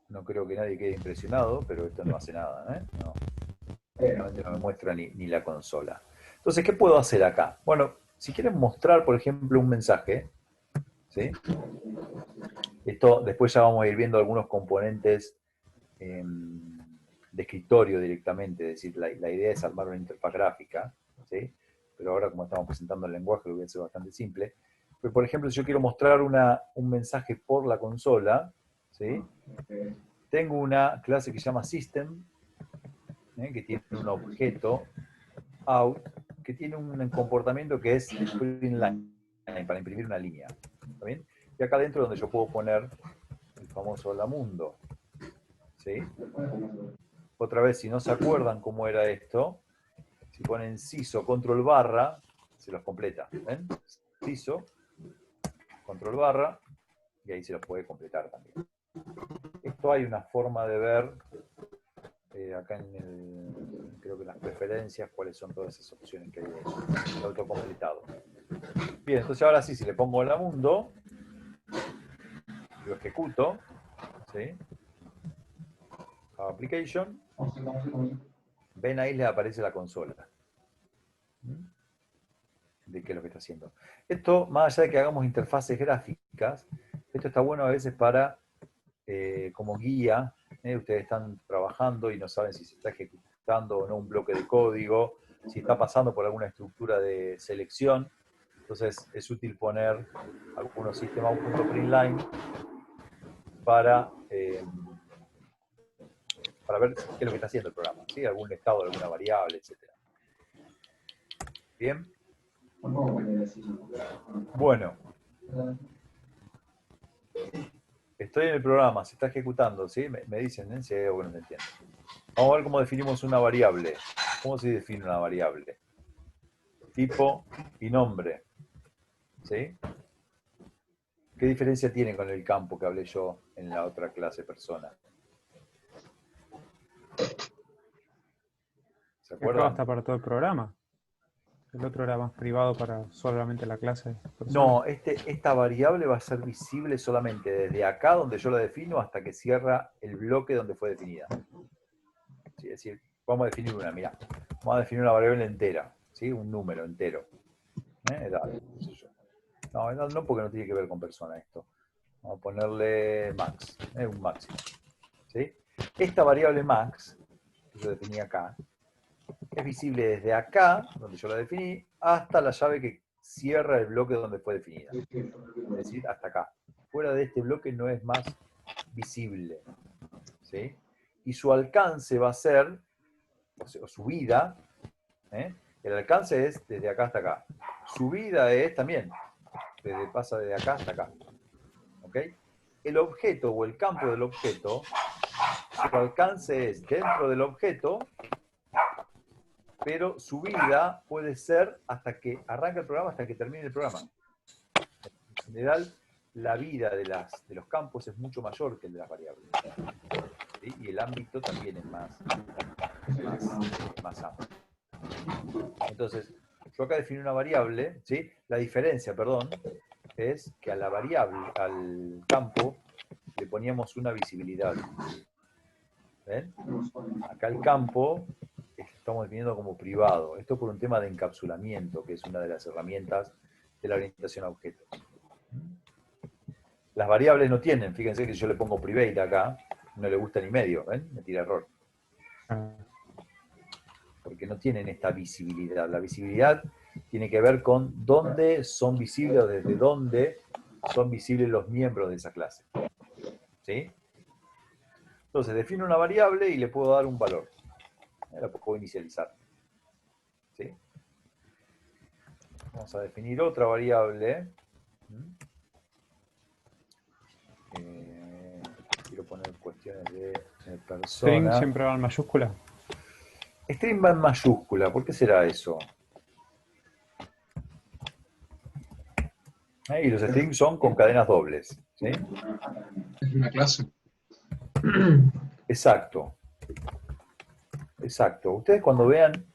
no creo que nadie quede impresionado, pero esto no hace nada, No, realmente no me muestra ni la consola. Entonces, ¿qué puedo hacer acá? Bueno, si quieren mostrar, por ejemplo, un mensaje, ¿sí? Esto después ya vamos a ir viendo algunos componentes de escritorio directamente, es decir, la idea es armar una interfaz gráfica, ¿sí? Pero ahora como estamos presentando el lenguaje lo voy a hacer bastante simple. Pero, por ejemplo, si yo quiero mostrar un mensaje por la consola, ¿sí? Tengo una clase que se llama System, que tiene un objeto out, que tiene un comportamiento que es print line, para imprimir una línea. ¿Está bien? Y acá adentro es donde yo puedo poner el famoso hola mundo. ¿Sí? Otra vez, si no se acuerdan cómo era esto, si ponen CISO, control barra, se los completa. ¿Ven? CISO, control barra, y ahí se los puede completar también. Esto hay una forma de ver acá creo que en las preferencias, cuáles son todas esas opciones que hay de autocompletado. Bien, entonces ahora sí, si le pongo hola mundo, lo ejecuto, ¿sí? Application, ven ahí le aparece la consola. De qué es lo que está haciendo. Esto, más allá de que hagamos interfaces gráficas, esto está bueno a veces para, como guía, ustedes están trabajando y no saben si se está ejecutando o no un bloque de código, si está pasando por alguna estructura de selección. Entonces es útil poner algunos sistemas out.println para ver qué es lo que está haciendo el programa, ¿sí? Algún estado de alguna variable, etc. Bien. Bueno. Estoy en el programa, se está ejecutando, ¿sí? Me dicen, si hay algo que no se entiende. Vamos a ver cómo definimos una variable. ¿Cómo se define una variable? Tipo y nombre. ¿Sí? ¿Qué diferencia tiene con el campo que hablé yo en la otra clase persona? ¿Se Acá acuerdan? está para todo el programa. El otro era más privado para solamente la clase persona. No, esta variable va a ser visible solamente desde acá, donde yo la defino, hasta que cierra el bloque donde fue definida. ¿Sí? Es decir, vamos a definir una, mirá. Vamos a definir una variable entera, ¿sí? Un número entero. Edad, qué sé yo. No, porque no tiene que ver con persona esto. Vamos a ponerle max, un máximo. ¿Sí? Esta variable max, que yo definí acá, es visible desde acá, donde yo la definí, hasta la llave que cierra el bloque donde fue definida. Es decir, hasta acá. Fuera de este bloque no es más visible. ¿Sí? Y su alcance va a ser, o su vida, el alcance es desde acá hasta acá. Su vida es también, pasa de acá hasta acá. ¿Ok? El objeto o el campo del objeto, su alcance es dentro del objeto, pero su vida puede ser hasta que arranque el programa, hasta que termine el programa. En general, la vida de los campos es mucho mayor que el de las variables. ¿Sí? Y el ámbito también es más amplio. Entonces, yo acá definí una variable, ¿sí? La diferencia, perdón, es que a la variable, al campo, le poníamos una visibilidad. ¿Ven? Acá el campo estamos definiendo como privado. Esto por un tema de encapsulamiento, que es una de las herramientas de la orientación a objetos. Las variables no tienen, fíjense que yo le pongo private acá, no le gusta ni medio, ¿ven? Me tira error. Porque no tienen esta visibilidad. La visibilidad tiene que ver con dónde son visibles o desde dónde son visibles los miembros de esa clase. ¿Sí? Entonces, defino una variable y le puedo dar un valor. La puedo inicializar. ¿Sí? Vamos a definir otra variable. Quiero poner cuestiones de persona. String siempre va en mayúscula. String va en mayúscula. ¿Por qué será eso? Y los strings son con cadenas dobles. ¿Sí? Es una clase. Exacto. Exacto. Ustedes cuando vean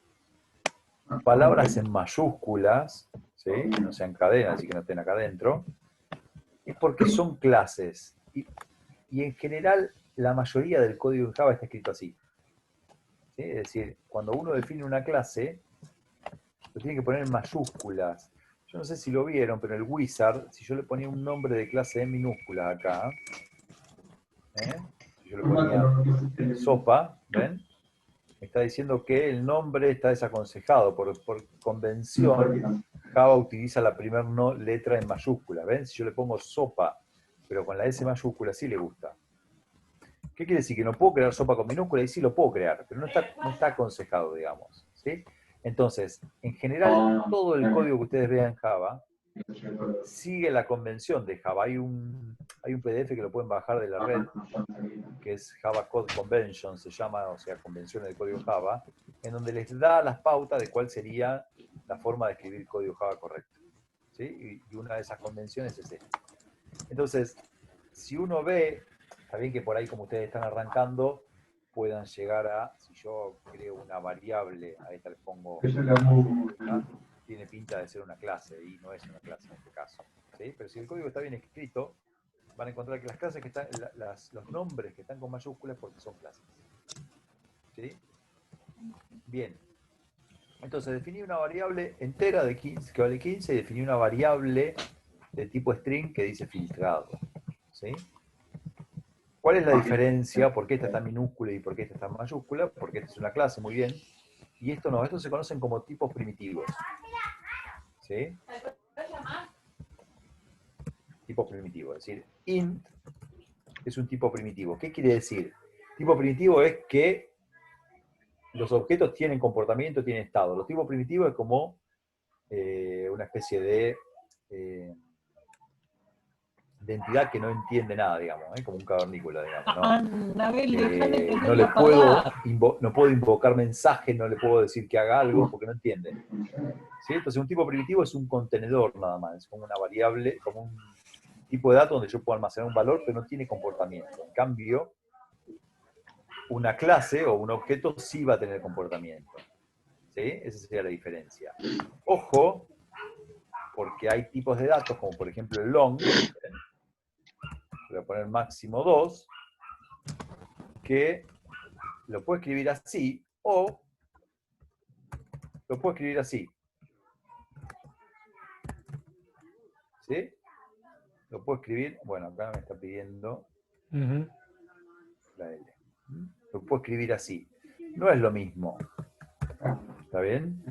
palabras en mayúsculas, ¿sí? No sean cadenas, así que no estén acá adentro, es porque son clases. Y en general, la mayoría del código en Java está escrito así. ¿Sí? Es decir, cuando uno define una clase, lo tiene que poner en mayúsculas. Yo no sé si lo vieron, pero el wizard, si yo le ponía un nombre de clase en minúsculas acá, si yo le ponía sopa, ¿ven? Me está diciendo que el nombre está desaconsejado. Por convención, Java utiliza la primera letra en mayúscula. ¿Ven? Si yo le pongo sopa, pero con la S mayúscula, sí le gusta. ¿Qué quiere decir? Que no puedo crear sopa con minúscula, y sí lo puedo crear, pero no está aconsejado, digamos. ¿Sí? Entonces, en general, todo el código que ustedes vean en Java sigue la convención de Java. Hay un PDF que lo pueden bajar de la red, que es Java Code Convention, se llama, o sea, convenciones de código Java, en donde les da las pautas de cuál sería la forma de escribir código Java correcto. ¿Sí? Y una de esas convenciones es esta. Entonces, si uno ve, está bien que por ahí, como ustedes están arrancando, puedan llegar a, si yo creo una variable, a esta le pongo, ¿no? Tiene pinta de ser una clase, y no es una clase en este caso. ¿Sí? Pero si el código está bien escrito, van a encontrar que las clases que están, los nombres que están con mayúsculas, porque son clases. ¿Sí? Bien. Entonces, definí una variable entera de 15, que vale 15, y definí una variable de tipo string que dice filtrado. ¿Sí? ¿Cuál es la diferencia? ¿Por qué esta está en minúscula y por qué esta está en mayúscula? Porque esta es una clase, muy bien. Y esto no, estos se conocen como tipos primitivos. ¿Sí? Tipo primitivo, es decir, int es un tipo primitivo. ¿Qué quiere decir? Tipo primitivo es que los objetos tienen comportamiento, tienen estado. Los tipos primitivos es como una especie de entidad que no entiende nada, digamos, como un cavernícola, digamos, ¿no? No puedo invocar mensajes, no le puedo decir que haga algo porque no entiende. ¿Sí? Entonces un tipo primitivo es un contenedor nada más, es como una variable, como un tipo de dato donde yo puedo almacenar un valor, pero no tiene comportamiento. En cambio, una clase o un objeto sí va a tener comportamiento. ¿Sí? Esa sería la diferencia. Ojo, porque hay tipos de datos, como por ejemplo el long, voy a poner máximo 2, que lo puedo escribir así, o lo puedo escribir así. ¿Sí? Lo puedo escribir, bueno, acá me está pidiendo la L. Lo puedo escribir así. No es lo mismo. ¿Está bien?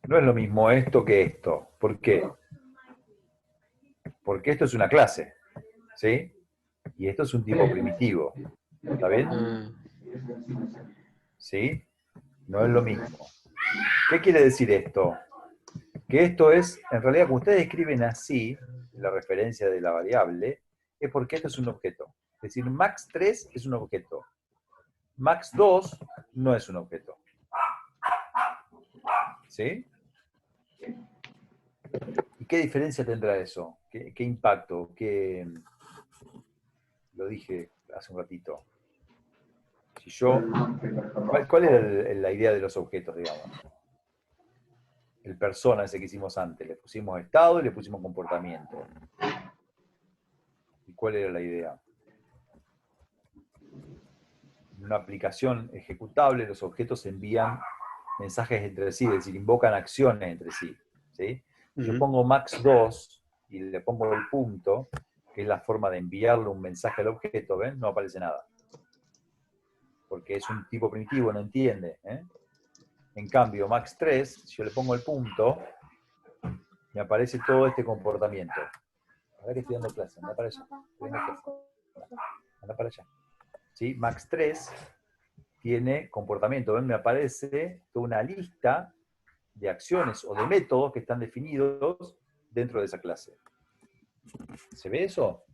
No es lo mismo esto que esto. ¿Por qué? Porque esto es una clase. ¿Sí? Y esto es un tipo primitivo. ¿Está bien? ¿Sí? No es lo mismo. ¿Qué quiere decir esto? Que esto es, en realidad, como ustedes escriben así, la referencia de la variable, es porque esto es un objeto. Es decir, max 3 es un objeto. Max 2 no es un objeto. ¿Sí? ¿Y qué diferencia tendrá eso? ¿Qué impacto? Lo dije hace un ratito. Si yo, ¿cuál era la idea de los objetos, digamos? El persona ese que hicimos antes. Le pusimos estado y le pusimos comportamiento. ¿Y cuál era la idea? En una aplicación ejecutable, los objetos envían mensajes entre sí, es decir, invocan acciones entre sí. ¿Sí? Si yo pongo max 2 y le pongo el punto, que es la forma de enviarle un mensaje al objeto, ¿ven? No aparece nada. Porque es un tipo primitivo, no entiende. En cambio, max 3, si yo le pongo el punto, me aparece todo este comportamiento. A ver, estoy dando clase, anda para allá. Anda para allá. ¿Sí? Max 3 tiene comportamiento. ¿Ven? Me aparece toda una lista de acciones o de métodos que están definidos dentro de esa clase. ¿Se ve eso?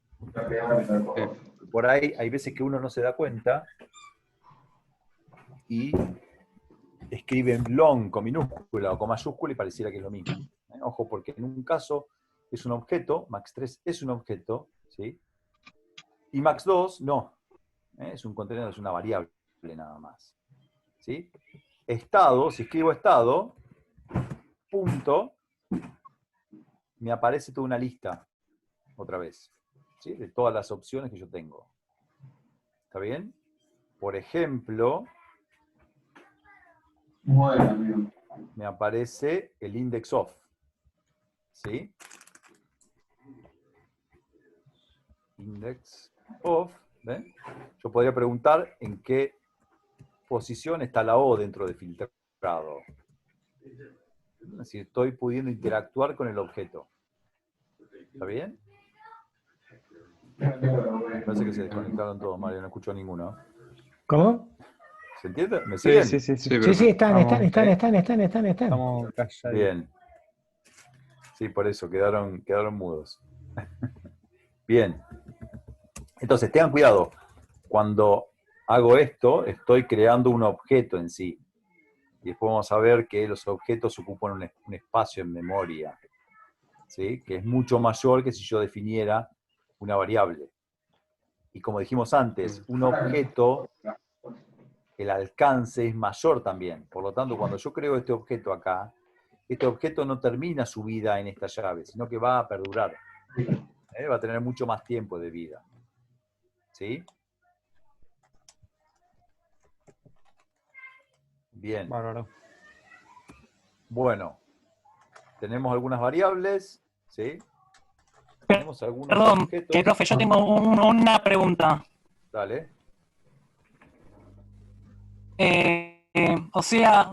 Por ahí hay veces que uno no se da cuenta y escriben long con minúscula o con mayúscula y pareciera que es lo mismo. Ojo, porque en un caso es un objeto, max3 es un objeto, ¿sí? Y max2 no, es un contenedor, es una variable nada más, ¿sí? Estado, si escribo estado, punto, me aparece toda una lista, otra vez, ¿sí? De todas las opciones que yo tengo. ¿Está bien? Por ejemplo, me aparece el index of, ¿sí? Index of, ¿ven? Yo podría preguntar en qué posición está la O dentro de filtrado. Es decir, estoy pudiendo interactuar con el objeto. ¿Está bien? Me parece que se desconectaron todos, Mario, no escucho ninguno. ¿Cómo? ¿Se entiende? ¿Me Sí, siguen? sí, sí, sí. Sí, Sí, sí, están. Estamos calladitos. Bien. Sí, por eso, quedaron mudos. Bien. Entonces, tengan cuidado. Cuando hago esto, estoy creando un objeto en sí. Y después vamos a ver que los objetos ocupan un espacio en memoria, ¿sí? Que es mucho mayor que si yo definiera una variable. Y como dijimos antes, un objeto, el alcance es mayor también. Por lo tanto, cuando yo creo este objeto acá, este objeto no termina su vida en esta llave, sino que va a perdurar. Va a tener mucho más tiempo de vida. ¿Sí? Bien. Bárbaro. Bueno, tenemos algunas variables, ¿sí? Tenemos algunos Perdón, objetos. profe, yo tengo una pregunta. Dale. O sea,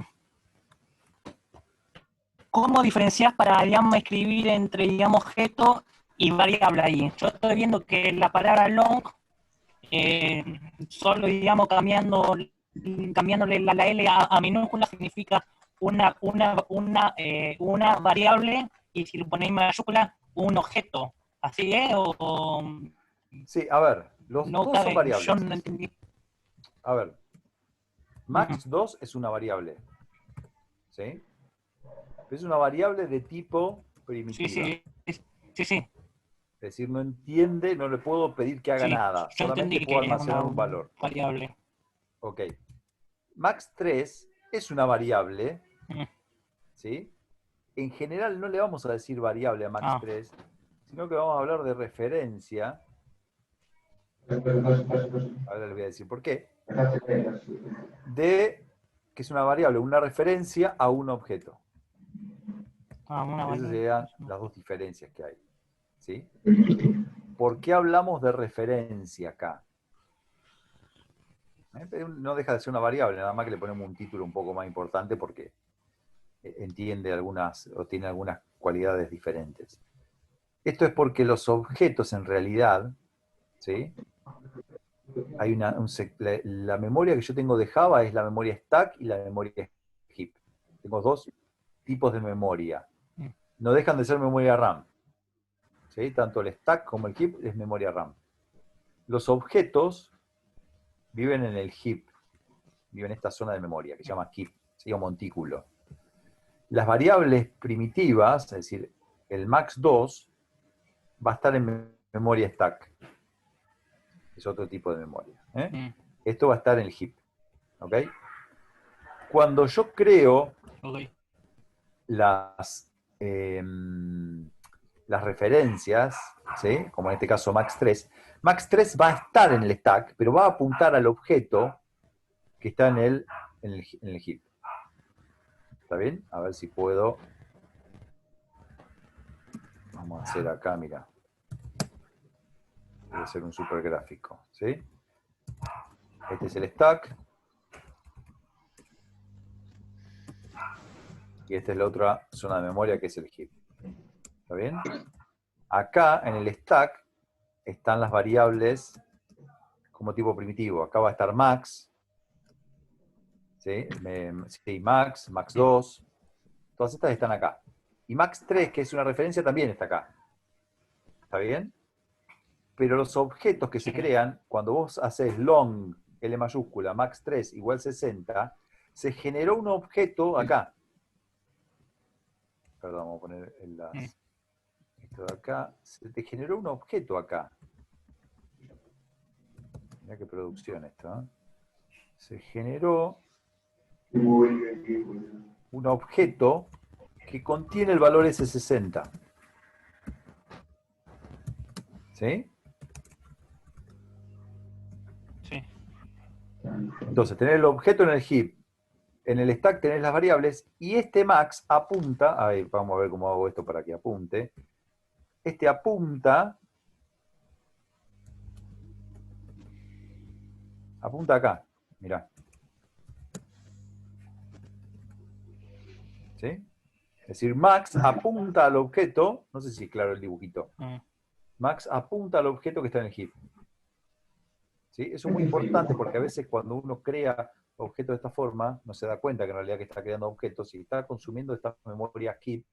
¿cómo diferencias para, digamos, escribir entre, digamos, objeto y variable ahí? Yo estoy viendo que la palabra long, solo, digamos, cambiándole la L a minúscula significa una variable, y si lo ponéis mayúscula, un objeto. ¿Así es? Sí, a ver, los no, dos son variables. yo no entendí. A ver, max2 es una variable, ¿sí? Es una variable de tipo primitiva. Sí. Es decir, no entiende, no le puedo pedir que haga Sí, nada, yo solamente entendí puedo que era almacenar una un valor. variable. Ok. Max3 es una variable, Mm. ¿sí? En general no le vamos a decir variable a max3, sino que vamos a hablar de referencia. Ahora les voy a decir por qué. De que es una variable, una referencia a un objeto. Una Esas variable. serían las dos diferencias que hay. ¿Sí? ¿Por qué hablamos de referencia acá? No deja de ser una variable, nada más que le ponemos un título un poco más importante porque entiende algunas o tiene algunas cualidades diferentes. Esto es porque los objetos en realidad, ¿sí? Hay la memoria que yo tengo de Java es la memoria stack y la memoria heap. Tengo dos tipos de memoria. No dejan de ser memoria RAM. ¿Sí? Tanto el stack como el heap es memoria RAM. Los objetos viven en el heap, viven en esta zona de memoria que se llama heap, se llama montículo. Las variables primitivas, es decir, el max2, va a estar en memoria stack. Es otro tipo de memoria. Esto va a estar en el heap. ¿Ok? Cuando yo creo las referencias, ¿sí? Como en este caso max3, max3 va a estar en el stack, pero va a apuntar al objeto que está en el heap. ¿Está bien? A ver si puedo. Vamos a hacer acá, mira. Voy a hacer un super gráfico, ¿sí? Este es el stack. Y esta es la otra zona de memoria que es el heap. ¿Está bien? Acá en el stack están las variables como tipo primitivo. Acá va a estar max, ¿sí? Max, max2. Todas estas están acá. Y max3, que es una referencia, también está acá. ¿Está bien? Pero los objetos que se crean, cuando vos haces long, L mayúscula, max3 igual 60, se generó un objeto acá. Perdón, vamos a poner esto de acá, se te generó un objeto acá. Mirá qué producción esto, ¿eh? Se generó un objeto que contiene el valor S60. ¿Sí? Sí. Entonces, tenés el objeto en el heap, en el stack tenés las variables, y este max apunta, ahí vamos a ver cómo hago esto para que apunte, este apunta acá, mirá. ¿Sí? Es decir, max apunta al objeto, no sé si es claro el dibujito, Mm. max apunta al objeto que está en el heap. ¿Sí? Eso es muy importante porque a veces cuando uno crea objetos de esta forma, no se da cuenta que en realidad que está creando objetos y está consumiendo esta memoria heap,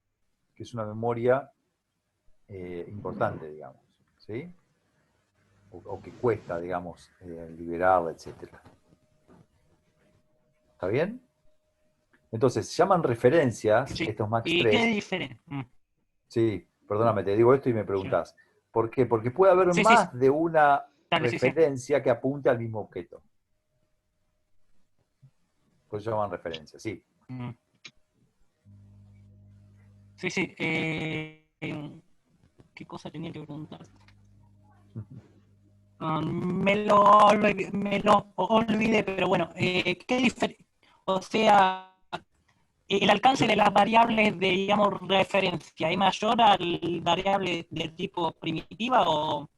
que es una memoria importante, digamos. ¿Sí? O que cuesta, digamos, liberarla, etc. ¿Está bien? Entonces, se llaman referencias, Sí. estos max ¿Y 3. qué diferencia? Sí, perdóname, te digo esto y me Sí. preguntás. ¿Por qué? Porque puede haber Sí, sí, más de una dale, sí, sí. referencia que apunte al mismo objeto. Por eso se llaman referencias, sí. Mm. Sí, sí. ¿Qué cosa tenía que preguntar? Me lo olvidé, pero bueno, ¿qué diferencia? O sea, el alcance de las variables de, digamos, referencia, ¿es mayor al variable de tipo primitiva o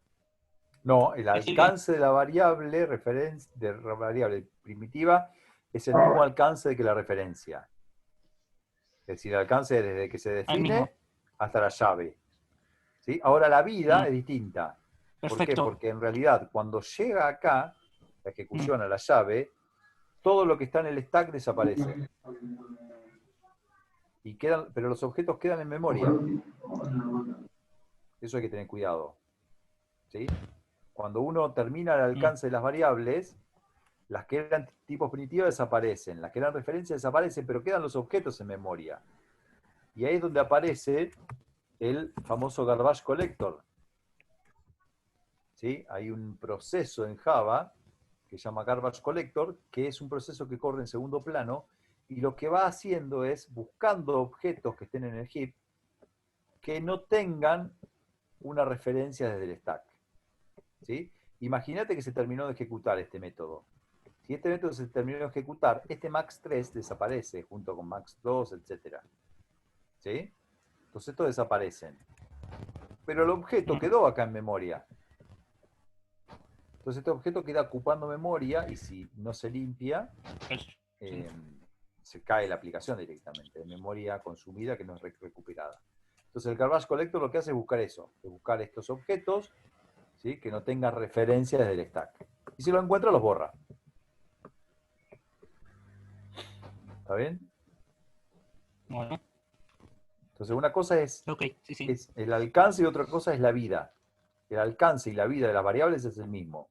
No, el es decir, alcance de la variable, de la variable primitiva es el mismo alcance de que la referencia. Es decir, el alcance desde que se al mismo? define hasta la llave. ¿Sí? Ahora la vida Mm, es distinta. ¿Por qué? perfecto. Porque en realidad cuando llega acá, la Mm, ejecución a la llave, todo lo que está en el stack desaparece. Pero los objetos quedan en memoria. Eso hay que tener cuidado. ¿Sí? Cuando uno termina el mm, alcance de las variables, las que eran tipos primitivos desaparecen, las que eran referencias desaparecen, pero quedan los objetos en memoria. Y ahí es donde aparece el famoso garbage collector. ¿Sí? Hay un proceso en Java que se llama garbage collector, que es un proceso que corre en segundo plano, y lo que va haciendo es buscando objetos que estén en el heap que no tengan una referencia desde el stack. ¿Sí? Imagínate que se terminó de ejecutar este método. Si este método se terminó de ejecutar, este max 3 desaparece junto con max 2, etc. ¿Sí? Entonces estos desaparecen. Pero el objeto mm, quedó acá en memoria. Entonces este objeto queda ocupando memoria y si no se limpia, sí. se cae la aplicación directamente, de memoria consumida que no es recuperada. Entonces el garbage collector lo que hace es buscar eso, es buscar estos objetos, ¿sí? Que no tengan referencia desde el stack. Y si lo encuentra, los borra. ¿Está bien? Bueno, Entonces una cosa ok, sí, sí. es el alcance y otra cosa es la vida. El alcance y la vida de las variables es el mismo.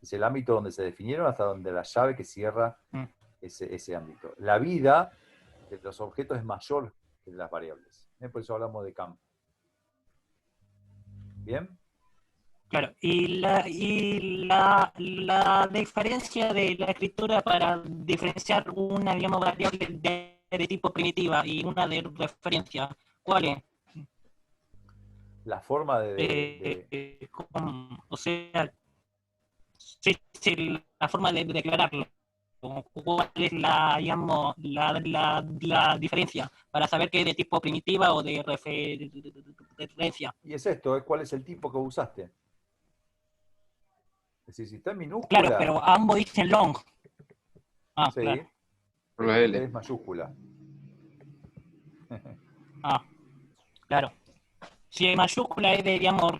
Es el ámbito donde se definieron hasta donde la llave que cierra Mm. ese ámbito. La vida de los objetos es mayor que de las variables. Por eso hablamos de campo. ¿Bien? Claro, la diferencia de la escritura para diferenciar una, digamos, variable de tipo primitiva y una de referencia, ¿cuál es? La forma O sea, sí, sí, la forma de declararlo. ¿Cuál es la, digamos, la diferencia para saber que es de tipo primitiva o de referencia? y es esto, ¿cuál es el tipo que usaste? Es decir, si está en Claro, minúscula, pero ambos dicen long. Ah, claro. sí, Por la este L. es mayúscula. Ah, claro. Si hay mayúscula es de, digamos,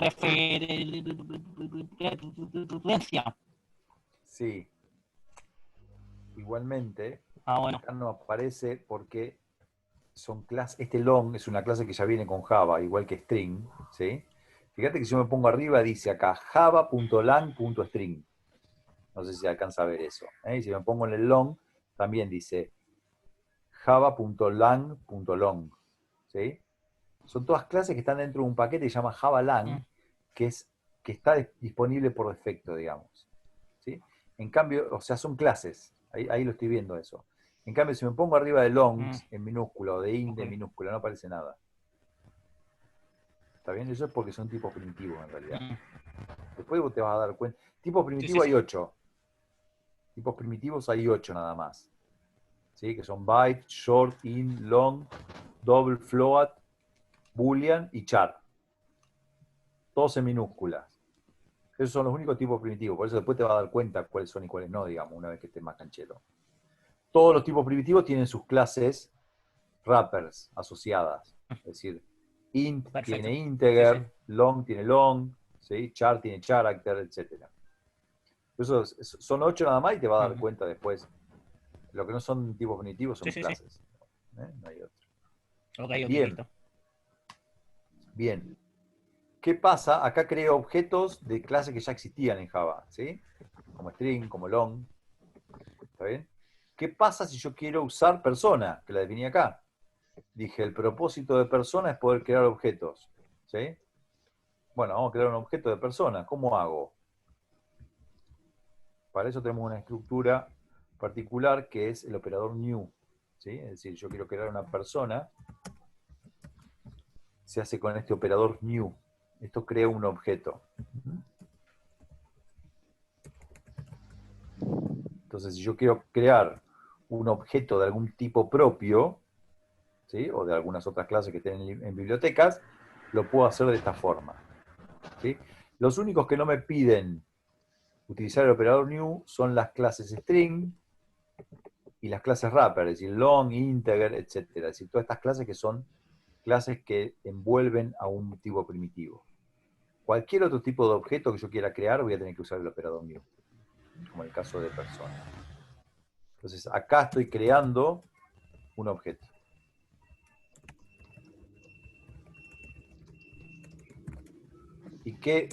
referencia. Sí, igualmente, Ah, bueno. acá no aparece porque son clases, este long es una clase que ya viene con Java, igual que string, ¿sí? Fíjate que si yo me pongo arriba dice acá java.lang.string. No sé si se alcanza a ver eso. Y si me pongo en el long, también dice java.lang.long. ¿Sí? son todas clases que están dentro de un paquete que se llama JavaLang, que está disponible por defecto, digamos. ¿Sí? En cambio, o sea, son clases. Ahí lo estoy viendo eso. En cambio, si me pongo arriba de longs en minúscula o de int en minúscula, no aparece nada. ¿Está bien? Eso es porque son tipos primitivos en realidad. Después vos te vas a dar cuenta. Tipos primitivos hay 8. Tipos primitivos hay 8 nada más. ¿Sí? Que son byte, short, int, long, double, float, boolean y char. Todos en minúsculas. Esos son los únicos tipos primitivos. Por eso después te vas a dar cuenta cuáles son y cuáles no, digamos, una vez que estés más canchero. Todos los tipos primitivos tienen sus clases wrappers asociadas. Es decir, int tiene integer, long tiene long, ¿sí? Char tiene character, etc. Eso son 8 nada más y te vas a dar cuenta después. Lo que no son tipos primitivos son clases. No hay otro. Bien. Bien. ¿Qué pasa? Acá creo objetos de clases que ya existían en Java, ¿sí? Como string, como long. ¿Está bien? ¿Qué pasa si yo quiero usar persona? Que la definí acá. Dije, el propósito de persona es poder crear objetos. ¿Sí? Bueno, vamos a crear un objeto de persona. ¿Cómo hago? Para eso tenemos una estructura particular que es el operador new. ¿Sí? Es decir, yo quiero crear una persona. Se hace con este operador new. Esto crea un objeto. Entonces, si yo quiero crear un objeto de algún tipo propio, ¿sí? O de algunas otras clases que estén en bibliotecas, lo puedo hacer de esta forma. ¿Sí? Los únicos que no me piden utilizar el operador new son las clases string y las clases wrapper, es decir, long, integer, etc. Es decir, todas estas clases que son clases que envuelven a un tipo primitivo. Cualquier otro tipo de objeto que yo quiera crear, voy a tener que usar el operador new, como en el caso de persona. Entonces, acá estoy creando un objeto. ¿Y qué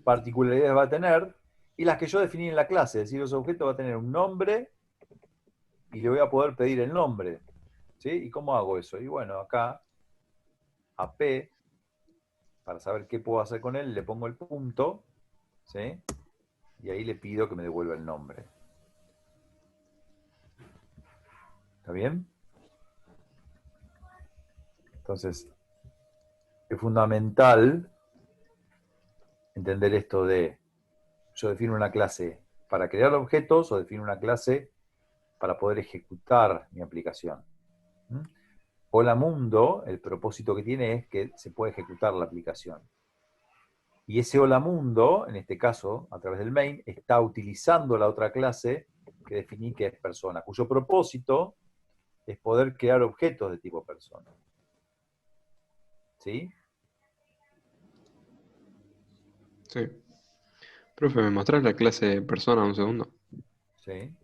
particularidades va a tener? Y las que yo definí en la clase, es decir, los objetos va a tener un nombre y le voy a poder pedir el nombre. ¿Sí? ¿Y cómo hago eso? Y bueno, acá, a P, para saber qué puedo hacer con él, le pongo el punto, ¿sí? Y ahí le pido que me devuelva el nombre. ¿Está bien? Entonces, es fundamental entender esto de, yo defino una clase para crear objetos o defino una clase para poder ejecutar mi aplicación. Hola Mundo, el propósito que tiene es que se pueda ejecutar la aplicación. Y ese Hola Mundo, en este caso, a través del main, está utilizando la otra clase que definí que es persona, cuyo propósito es poder crear objetos de tipo persona. ¿Sí? Sí. Profe, ¿me mostrás la clase de persona un segundo? Sí.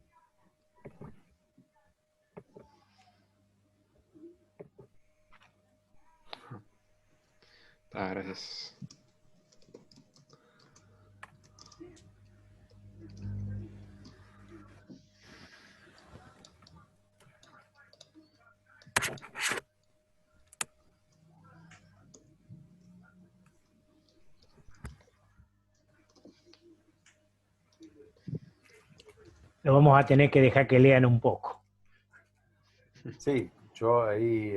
Gracias. Lo vamos a tener que dejar que lean un poco. Sí, yo ahí...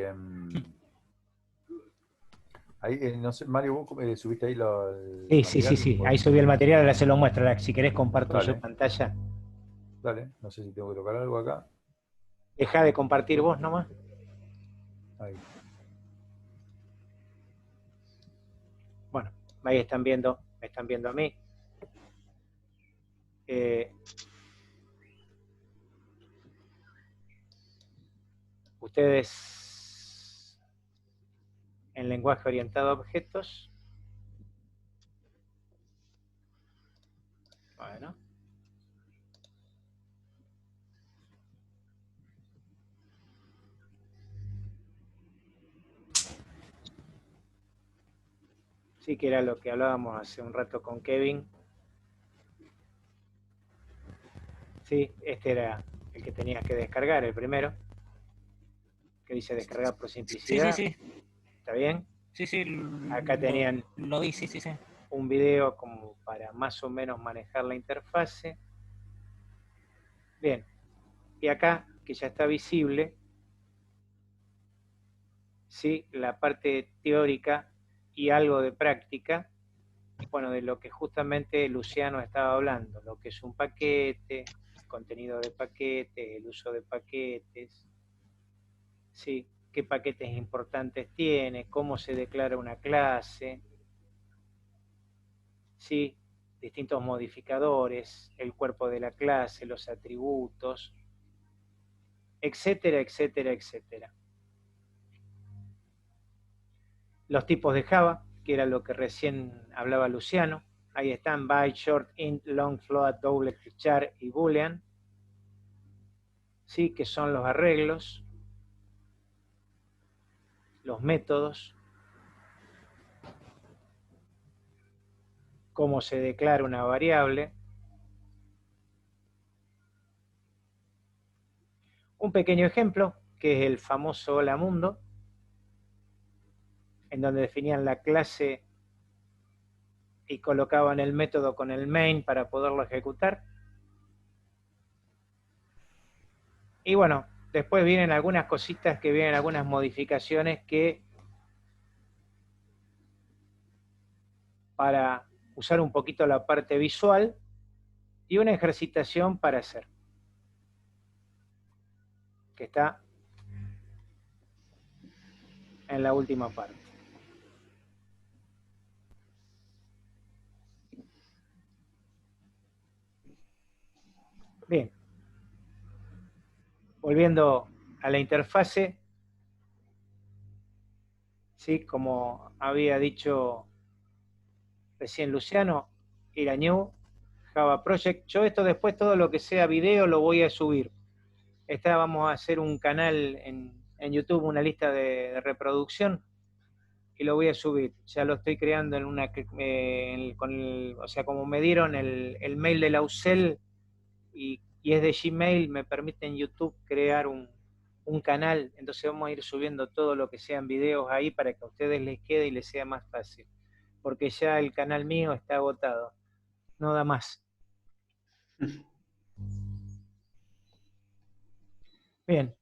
no sé, Mario, ¿vos subiste ahí el material? Sí. Ahí subí el material, ahora se lo muestro. Si querés comparto Dale. yo pantalla. Dale, no sé si tengo que tocar algo acá. Deja de compartir vos nomás. Ahí. Bueno, ahí están viendo, me están viendo a mí. Ustedes en lenguaje orientado a objetos. Bueno. Sí, que era lo que hablábamos hace un rato con Kevin. Sí, este era el que tenías que descargar, el primero. Que dice descargar por simplicidad. Sí. ¿Está bien? Sí, sí. Acá tenían Lo vi, sí, sí, sí. un video como para más o menos manejar la interfase. Bien, y acá, que ya está visible, ¿sí? La parte teórica y algo de práctica, bueno, de lo que justamente Luciano estaba hablando, lo que es un paquete, el contenido de paquetes, el uso de paquetes, ¿sí? Qué paquetes importantes tiene, cómo se declara una clase, ¿sí? Distintos modificadores, el cuerpo de la clase, los atributos, etcétera, etcétera, etcétera. Los tipos de Java, que era lo que recién hablaba Luciano. Ahí están byte, short, int, long, float, double, char y boolean. ¿Sí? Que son los arreglos, los métodos, cómo se declara una variable. Un pequeño ejemplo, que es el famoso Hola Mundo, en donde definían la clase y colocaban el método con el main para poderlo ejecutar. Y bueno, después vienen algunas cositas que vienen algunas modificaciones que para usar un poquito la parte visual y una ejercitación para hacer, que está en la última parte. Bien. Volviendo a la interfase, ¿sí? Como había dicho recién Luciano, ir a New, Java Project. Yo esto después, todo lo que sea video, lo voy a subir. Vamos a hacer un canal en YouTube, una lista de reproducción, y lo voy a subir. Ya lo estoy creando en una, o sea, como me dieron el mail de la UCEL y es de Gmail, me permite en YouTube crear un canal, entonces vamos a ir subiendo todo lo que sean videos ahí para que a ustedes les quede y les sea más fácil, porque ya el canal mío está agotado, no da más. Bien,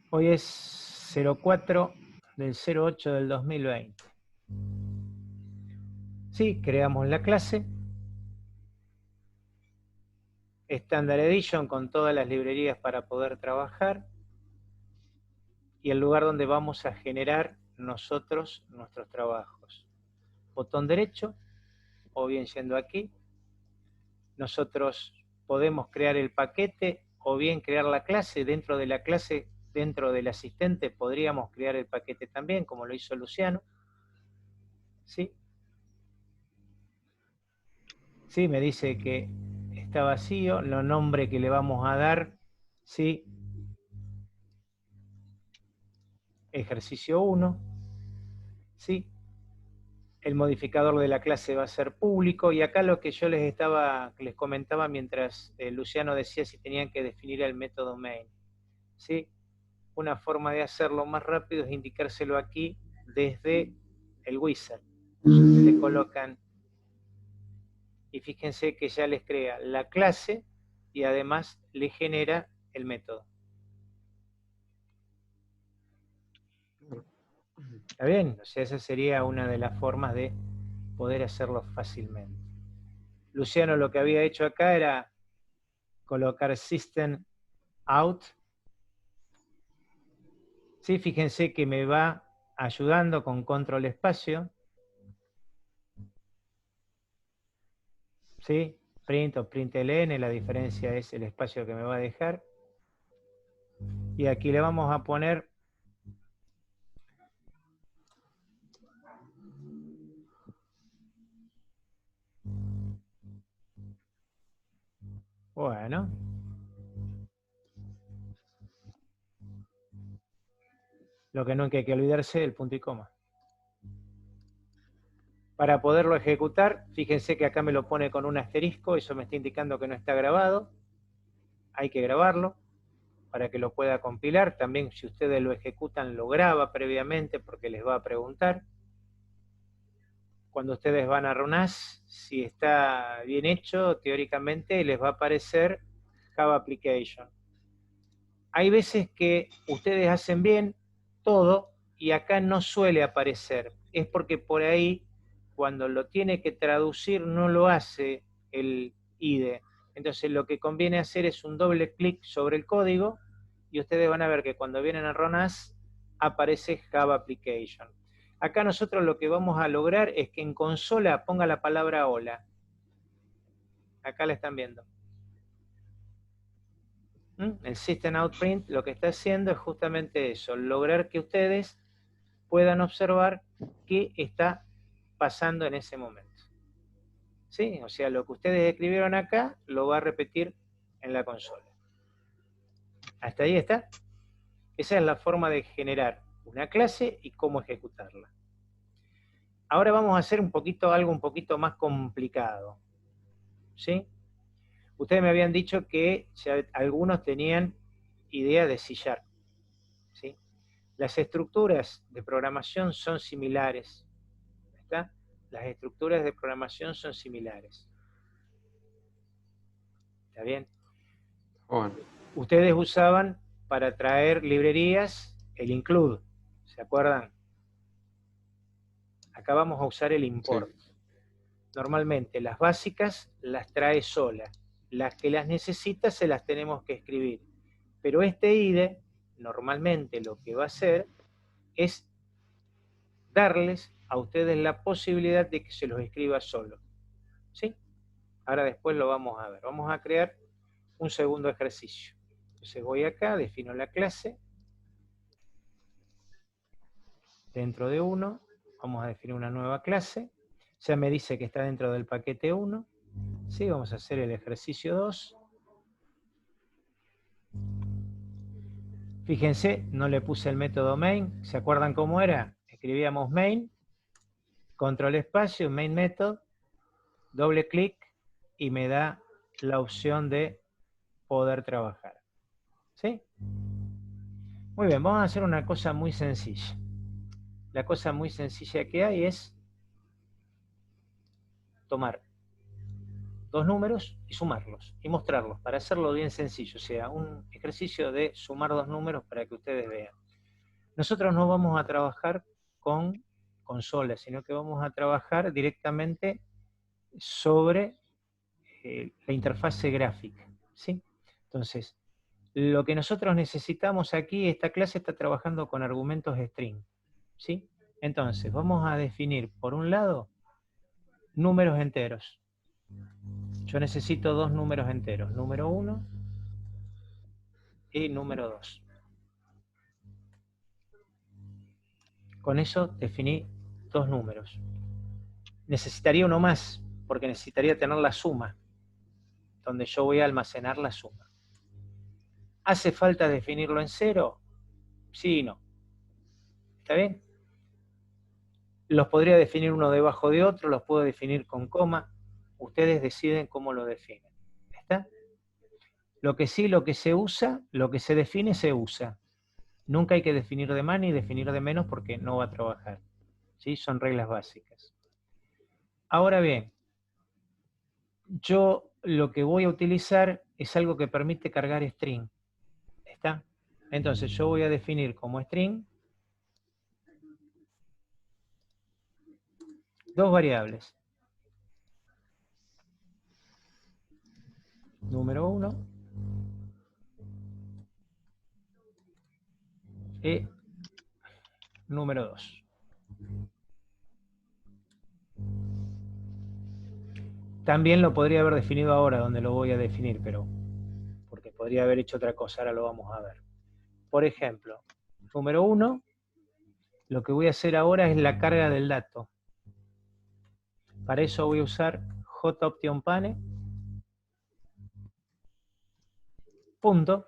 hoy es 04 del 08 del 2020. Sí, creamos la clase, Standard Edition con todas las librerías para poder trabajar, y el lugar donde vamos a generar nosotros nuestros trabajos. Botón derecho, o bien yendo aquí, nosotros podemos crear el paquete o bien crear la clase. Dentro de la clase, dentro del asistente, podríamos crear el paquete también, como lo hizo Luciano. ¿Sí? Sí, me dice que está vacío, lo nombre que le vamos a dar, ¿sí? Ejercicio 1, ¿sí? El modificador de la clase va a ser público, y acá lo que yo les comentaba mientras Luciano decía si tenían que definir el método main, ¿sí? Una forma de hacerlo más rápido es indicárselo aquí desde el wizard. Le colocan, y fíjense que ya les crea la clase y además le genera el método. ¿Está bien? O sea, esa sería una de las formas de poder hacerlo fácilmente. Luciano lo que había hecho acá era colocar system out. Sí, fíjense que me va ayudando con control espacio. ¿Sí? Print o println, la diferencia es el espacio que me va a dejar. Y aquí le vamos a poner bueno, lo que nunca hay que olvidarse del punto y coma. Para poderlo ejecutar, fíjense que acá me lo pone con un asterisco, eso me está indicando que no está grabado. Hay que grabarlo. para que lo pueda compilar. También si ustedes lo ejecutan, lo graba previamente porque les va a preguntar. Cuando ustedes van a run as, si está bien hecho, teóricamente les va a aparecer Java Application. Hay veces que ustedes hacen bien todo y acá no suele aparecer. Es porque por ahí, cuando lo tiene que traducir, no lo hace el IDE. Entonces lo que conviene hacer es un doble clic sobre el código y ustedes van a ver que cuando vienen a run as aparece Java Application. Acá nosotros lo que vamos a lograr es que en consola ponga la palabra hola. Acá la están viendo. El System Out Print lo que está haciendo es justamente eso, lograr que ustedes puedan observar qué está pasando en ese momento. ¿Sí? O sea, lo que ustedes escribieron acá lo va a repetir en la consola. ¿Hasta ahí está? Esa es la forma de generar una clase y cómo ejecutarla. Ahora vamos a hacer algo un poquito más complicado. ¿Sí? Ustedes me habían dicho que algunos tenían idea de C#. ¿Sí? Las estructuras de programación son similares. ¿Está? Las estructuras de programación son similares. ¿Está bien? Bueno, Ustedes usaban para traer librerías el include. ¿Se acuerdan? Acá vamos a usar el import. sí. Normalmente las básicas las trae sola. Las que las necesita se las tenemos que escribir. Pero este IDE, normalmente lo que va a hacer es darles a ustedes la posibilidad de que se los escriba solo. ¿Sí? Ahora después lo vamos a ver. Vamos a crear un segundo ejercicio. Entonces voy acá, defino la clase. Dentro de 1, vamos a definir una nueva clase. Ya me dice que está dentro del paquete 1. ¿Sí? Vamos a hacer el ejercicio 2. Fíjense, no le puse el método main. ¿Se acuerdan cómo era? Escribíamos main, control espacio, main method, doble clic y me da la opción de poder trabajar. ¿Sí? Muy bien, vamos a hacer una cosa muy sencilla. La cosa muy sencilla que hay es tomar dos números y sumarlos y mostrarlos para hacerlo bien sencillo, o sea, un ejercicio de sumar dos números para que ustedes vean. Nosotros no vamos a trabajar con consolas, sino que vamos a trabajar directamente sobre la interfase gráfica, ¿sí? Entonces, lo que nosotros necesitamos aquí, esta clase está trabajando con argumentos string, ¿sí? Entonces, vamos a definir, por un lado, números enteros. Yo necesito dos números enteros, número 1 y número 2. Con eso definí dos números. Necesitaría uno más, porque necesitaría tener la suma, donde yo voy a almacenar la suma. ¿Hace falta definirlo en 0? Sí y no. ¿Está bien? Los podría definir uno debajo de otro, los puedo definir con coma. Ustedes deciden cómo lo definen. ¿Está? Lo que sí, lo que se usa, lo que se define, se usa. Nunca hay que definir de más ni definir de menos porque no va a trabajar. ¿Sí? Son reglas básicas. Ahora bien, yo lo que voy a utilizar es algo que permite cargar string. ¿Está? Entonces yo voy a definir como string dos variables. Número 1 y número 2. También lo podría haber definido ahora, donde lo voy a definir, pero porque podría haber hecho otra cosa, ahora lo vamos a ver. Por ejemplo, número 1, lo que voy a hacer ahora es la carga del dato. Para eso voy a usar JOptionPane, punto,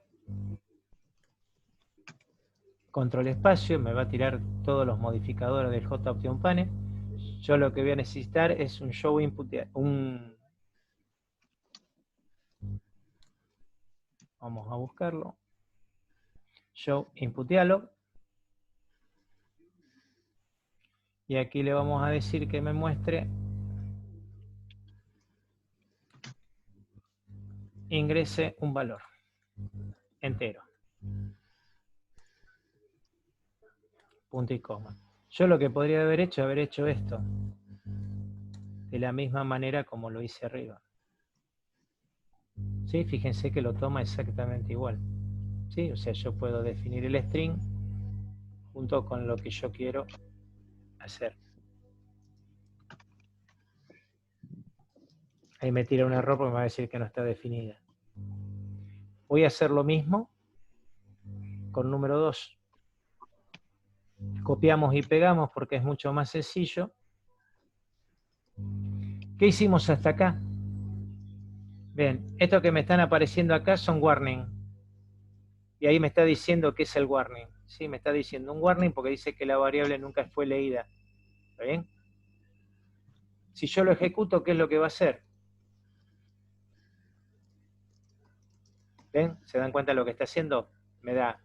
control espacio, me va a tirar todos los modificadores del JOptionPane. Yo lo que voy a necesitar es un show input, vamos a buscarlo. Show Input Dialog. Y aquí le vamos a decir que me muestre, ingrese un valor entero. Punto y coma. Yo lo que podría haber hecho esto. De la misma manera como lo hice arriba. ¿Sí? Fíjense que lo toma exactamente igual. ¿Sí? O sea, yo puedo definir el string junto con lo que yo quiero hacer. Ahí me tira un error porque me va a decir que no está definida. Voy a hacer lo mismo con número 2. Copiamos y pegamos porque es mucho más sencillo. ¿Qué hicimos hasta acá? Bien, esto que me están apareciendo acá son warning. Y ahí me está diciendo qué es el warning. Sí, me está diciendo un warning porque dice que la variable nunca fue leída. ¿Está bien? Si yo lo ejecuto, ¿qué es lo que va a hacer? ¿Ven? ¿Se dan cuenta de lo que está haciendo? Me da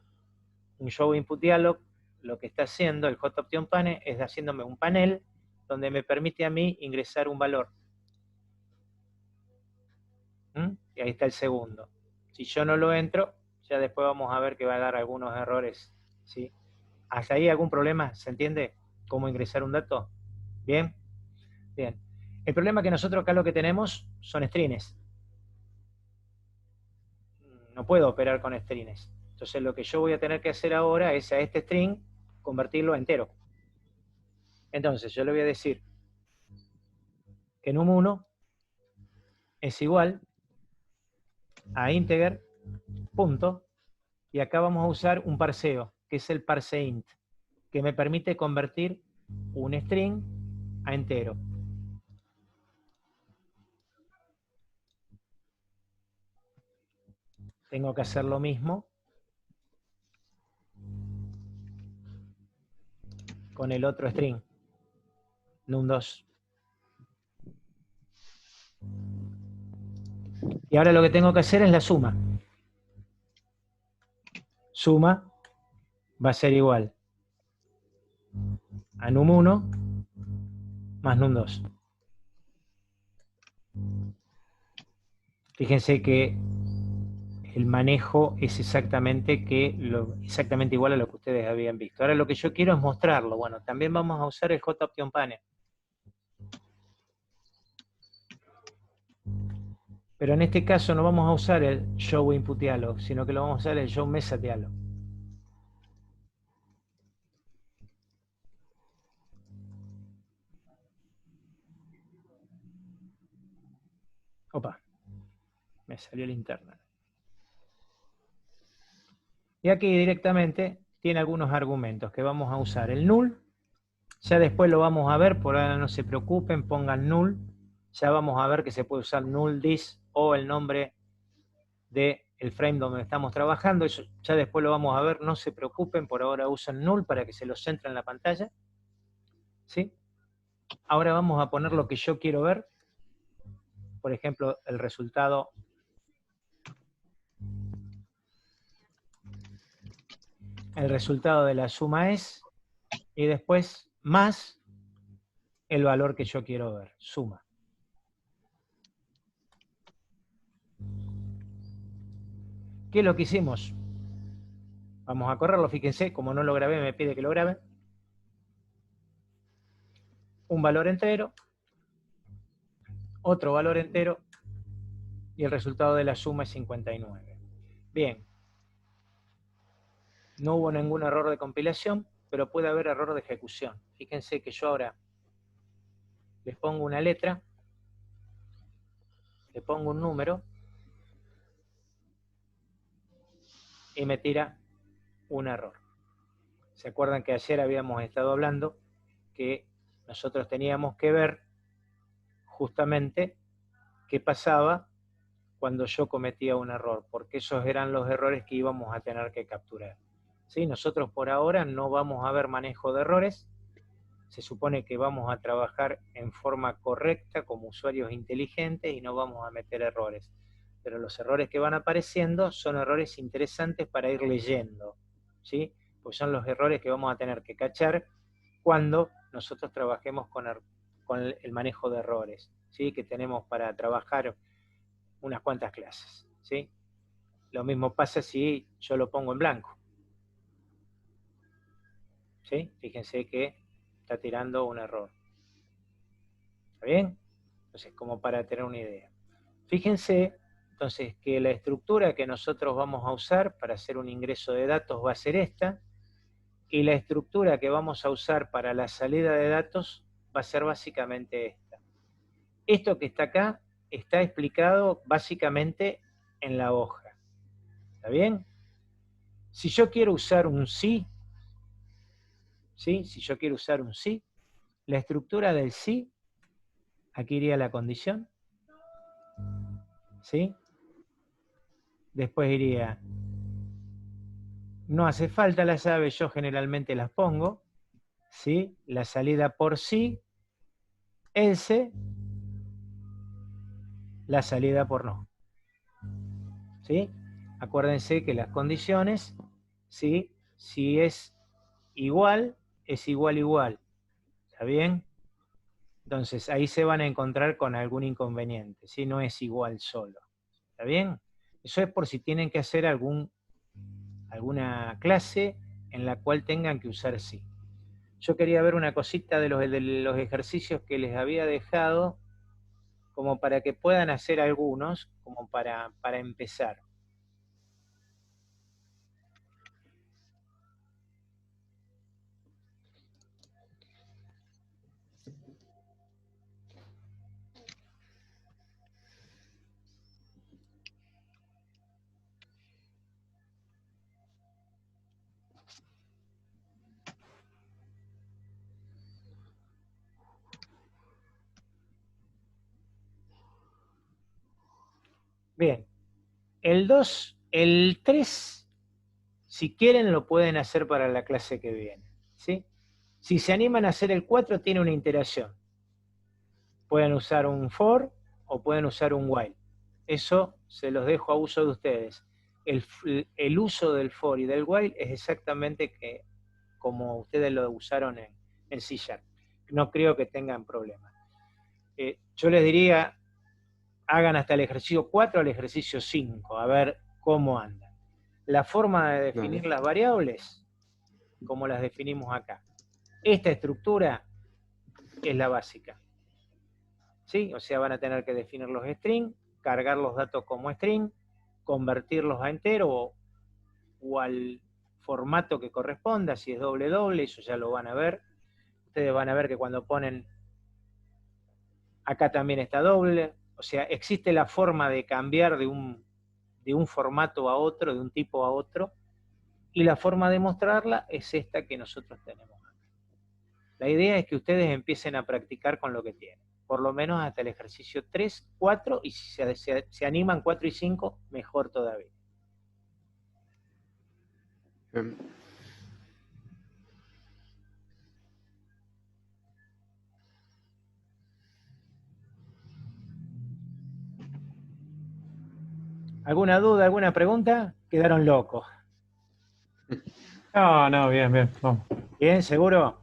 un show input dialog. Lo que está haciendo el hot option panel es haciéndome un panel donde me permite a mí ingresar un valor. Y ahí está el segundo. Si yo no lo entro, ya después vamos a ver que va a dar algunos errores. ¿Sí? ¿Hasta ahí algún problema? ¿Se entiende cómo ingresar un dato? ¿Bien? Bien. El problema que nosotros acá lo que tenemos son strings. No puedo operar con strings. Entonces lo que yo voy a tener que hacer ahora es a este string convertirlo a entero. Entonces yo le voy a decir que num1 es igual a integer, punto, y acá vamos a usar un parseo, que es el parseInt, que me permite convertir un string a entero. Tengo que hacer lo mismo con el otro string, num2. Y ahora lo que tengo que hacer es la suma. Suma va a ser igual a num1 más num2. Fíjense que el manejo es exactamente igual a lo que ustedes habían visto. Ahora lo que yo quiero es mostrarlo. Bueno, también vamos a usar el hot option panel. Pero en este caso no vamos a usar el show input dialog, sino que lo vamos a usar el show method dialog. Opa, me salió el internet. Y aquí directamente tiene algunos argumentos que vamos a usar. El null, ya después lo vamos a ver, por ahora no se preocupen, pongan null. Ya vamos a ver que se puede usar null this o el nombre del frame donde estamos trabajando. Eso ya después lo vamos a ver, no se preocupen, por ahora usan null para que se lo centre en la pantalla. ¿Sí? Ahora vamos a poner lo que yo quiero ver. Por ejemplo, el resultado de la suma es, y después más el valor que yo quiero ver, suma. ¿Qué es lo que hicimos? Vamos a correrlo, fíjense, como no lo grabé, me pide que lo grabe. Un valor entero, otro valor entero, y el resultado de la suma es 59. Bien. No hubo ningún error de compilación, pero puede haber error de ejecución. Fíjense que yo ahora les pongo una letra, le pongo un número, y me tira un error. ¿Se acuerdan que ayer habíamos estado hablando que nosotros teníamos que ver justamente qué pasaba cuando yo cometía un error? Porque esos eran los errores que íbamos a tener que capturar. ¿Sí? Nosotros por ahora no vamos a ver manejo de errores. Se supone que vamos a trabajar en forma correcta como usuarios inteligentes y no vamos a meter errores. Pero los errores que van apareciendo son errores interesantes para ir leyendo. ¿sí? Pues son los errores que vamos a tener que cachar cuando nosotros trabajemos con el manejo de errores, ¿sí? Que tenemos para trabajar unas cuantas clases, ¿sí? Lo mismo pasa si yo lo pongo en blanco, ¿sí? Fíjense que está tirando un error. ¿Está bien? Entonces, como para tener una idea. Fíjense, entonces, que la estructura que nosotros vamos a usar para hacer un ingreso de datos va a ser esta, y la estructura que vamos a usar para la salida de datos va a ser básicamente esta. Esto que está acá está explicado básicamente en la hoja. ¿Está bien? Si yo quiero usar un sí, ¿sí? Si yo quiero usar un sí, la estructura del sí, aquí iría la condición, ¿sí? Después iría, no hace falta la llave, yo generalmente las pongo, ¿sí? La salida por sí, else, la salida por no. ¿Sí? Acuérdense que las condiciones, ¿sí? Si es igual, es igual igual. ¿Está bien? Entonces ahí se van a encontrar con algún inconveniente, si no es igual solo. ¿Está bien? Eso es por si tienen que hacer alguna clase en la cual tengan que usar sí. Yo quería ver una cosita de los ejercicios que les había dejado, como para que puedan hacer algunos, como para empezar. Bien, el 2, el 3, si quieren lo pueden hacer para la clase que viene, ¿sí? Si se animan a hacer el 4, tiene una iteración. Pueden usar un for o pueden usar un while. Eso se los dejo a uso de ustedes. El uso del for y del while es exactamente como ustedes lo usaron en C#. No creo que tengan problemas. Yo les diría, hagan hasta el ejercicio 4 al ejercicio 5, a ver cómo andan. La forma de definir las variables, como las definimos acá. Esta estructura es la básica. ¿Sí? O sea, van a tener que definir los string, cargar los datos como string, convertirlos a entero o al formato que corresponda, si es doble doble, eso ya lo van a ver. Ustedes van a ver que cuando ponen, acá también está doble, o sea, existe la forma de cambiar de un formato a otro, de un tipo a otro, y la forma de mostrarla es esta que nosotros tenemos acá. La idea es que ustedes empiecen a practicar con lo que tienen, por lo menos hasta el ejercicio 3, 4, y si se animan 4 y 5, mejor todavía. Bien. ¿Alguna duda, alguna pregunta? Quedaron locos. No, bien, vamos. ¿Bien? ¿Seguro?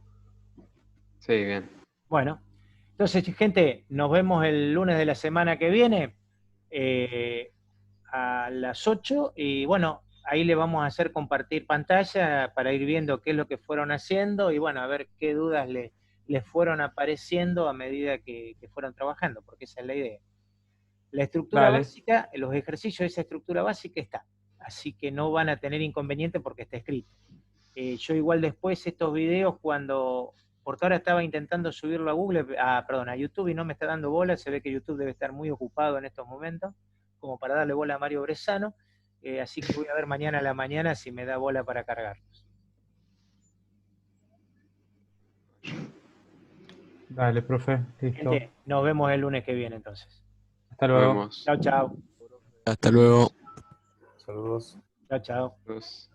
Sí, bien. Bueno, entonces, gente, nos vemos el lunes de la semana que viene a las 8 y bueno, ahí le vamos a hacer compartir pantalla para ir viendo qué es lo que fueron haciendo y bueno, a ver qué dudas les fueron apareciendo a medida que fueron trabajando, porque esa es la idea. La estructura básica, los ejercicios de esa estructura básica está, así que no van a tener inconveniente porque está escrito. Yo igual después estos videos porque ahora estaba intentando subirlo a YouTube y no me está dando bola, se ve que YouTube debe estar muy ocupado en estos momentos, como para darle bola a Mario Bresano, así que voy a ver mañana a la mañana si me da bola para cargarlos. Dale, profe, listo. Gente, nos vemos el lunes que viene entonces. Hasta Nos luego. vemos. Chao, chao. Hasta luego. Saludos. Chao, chao. Adiós.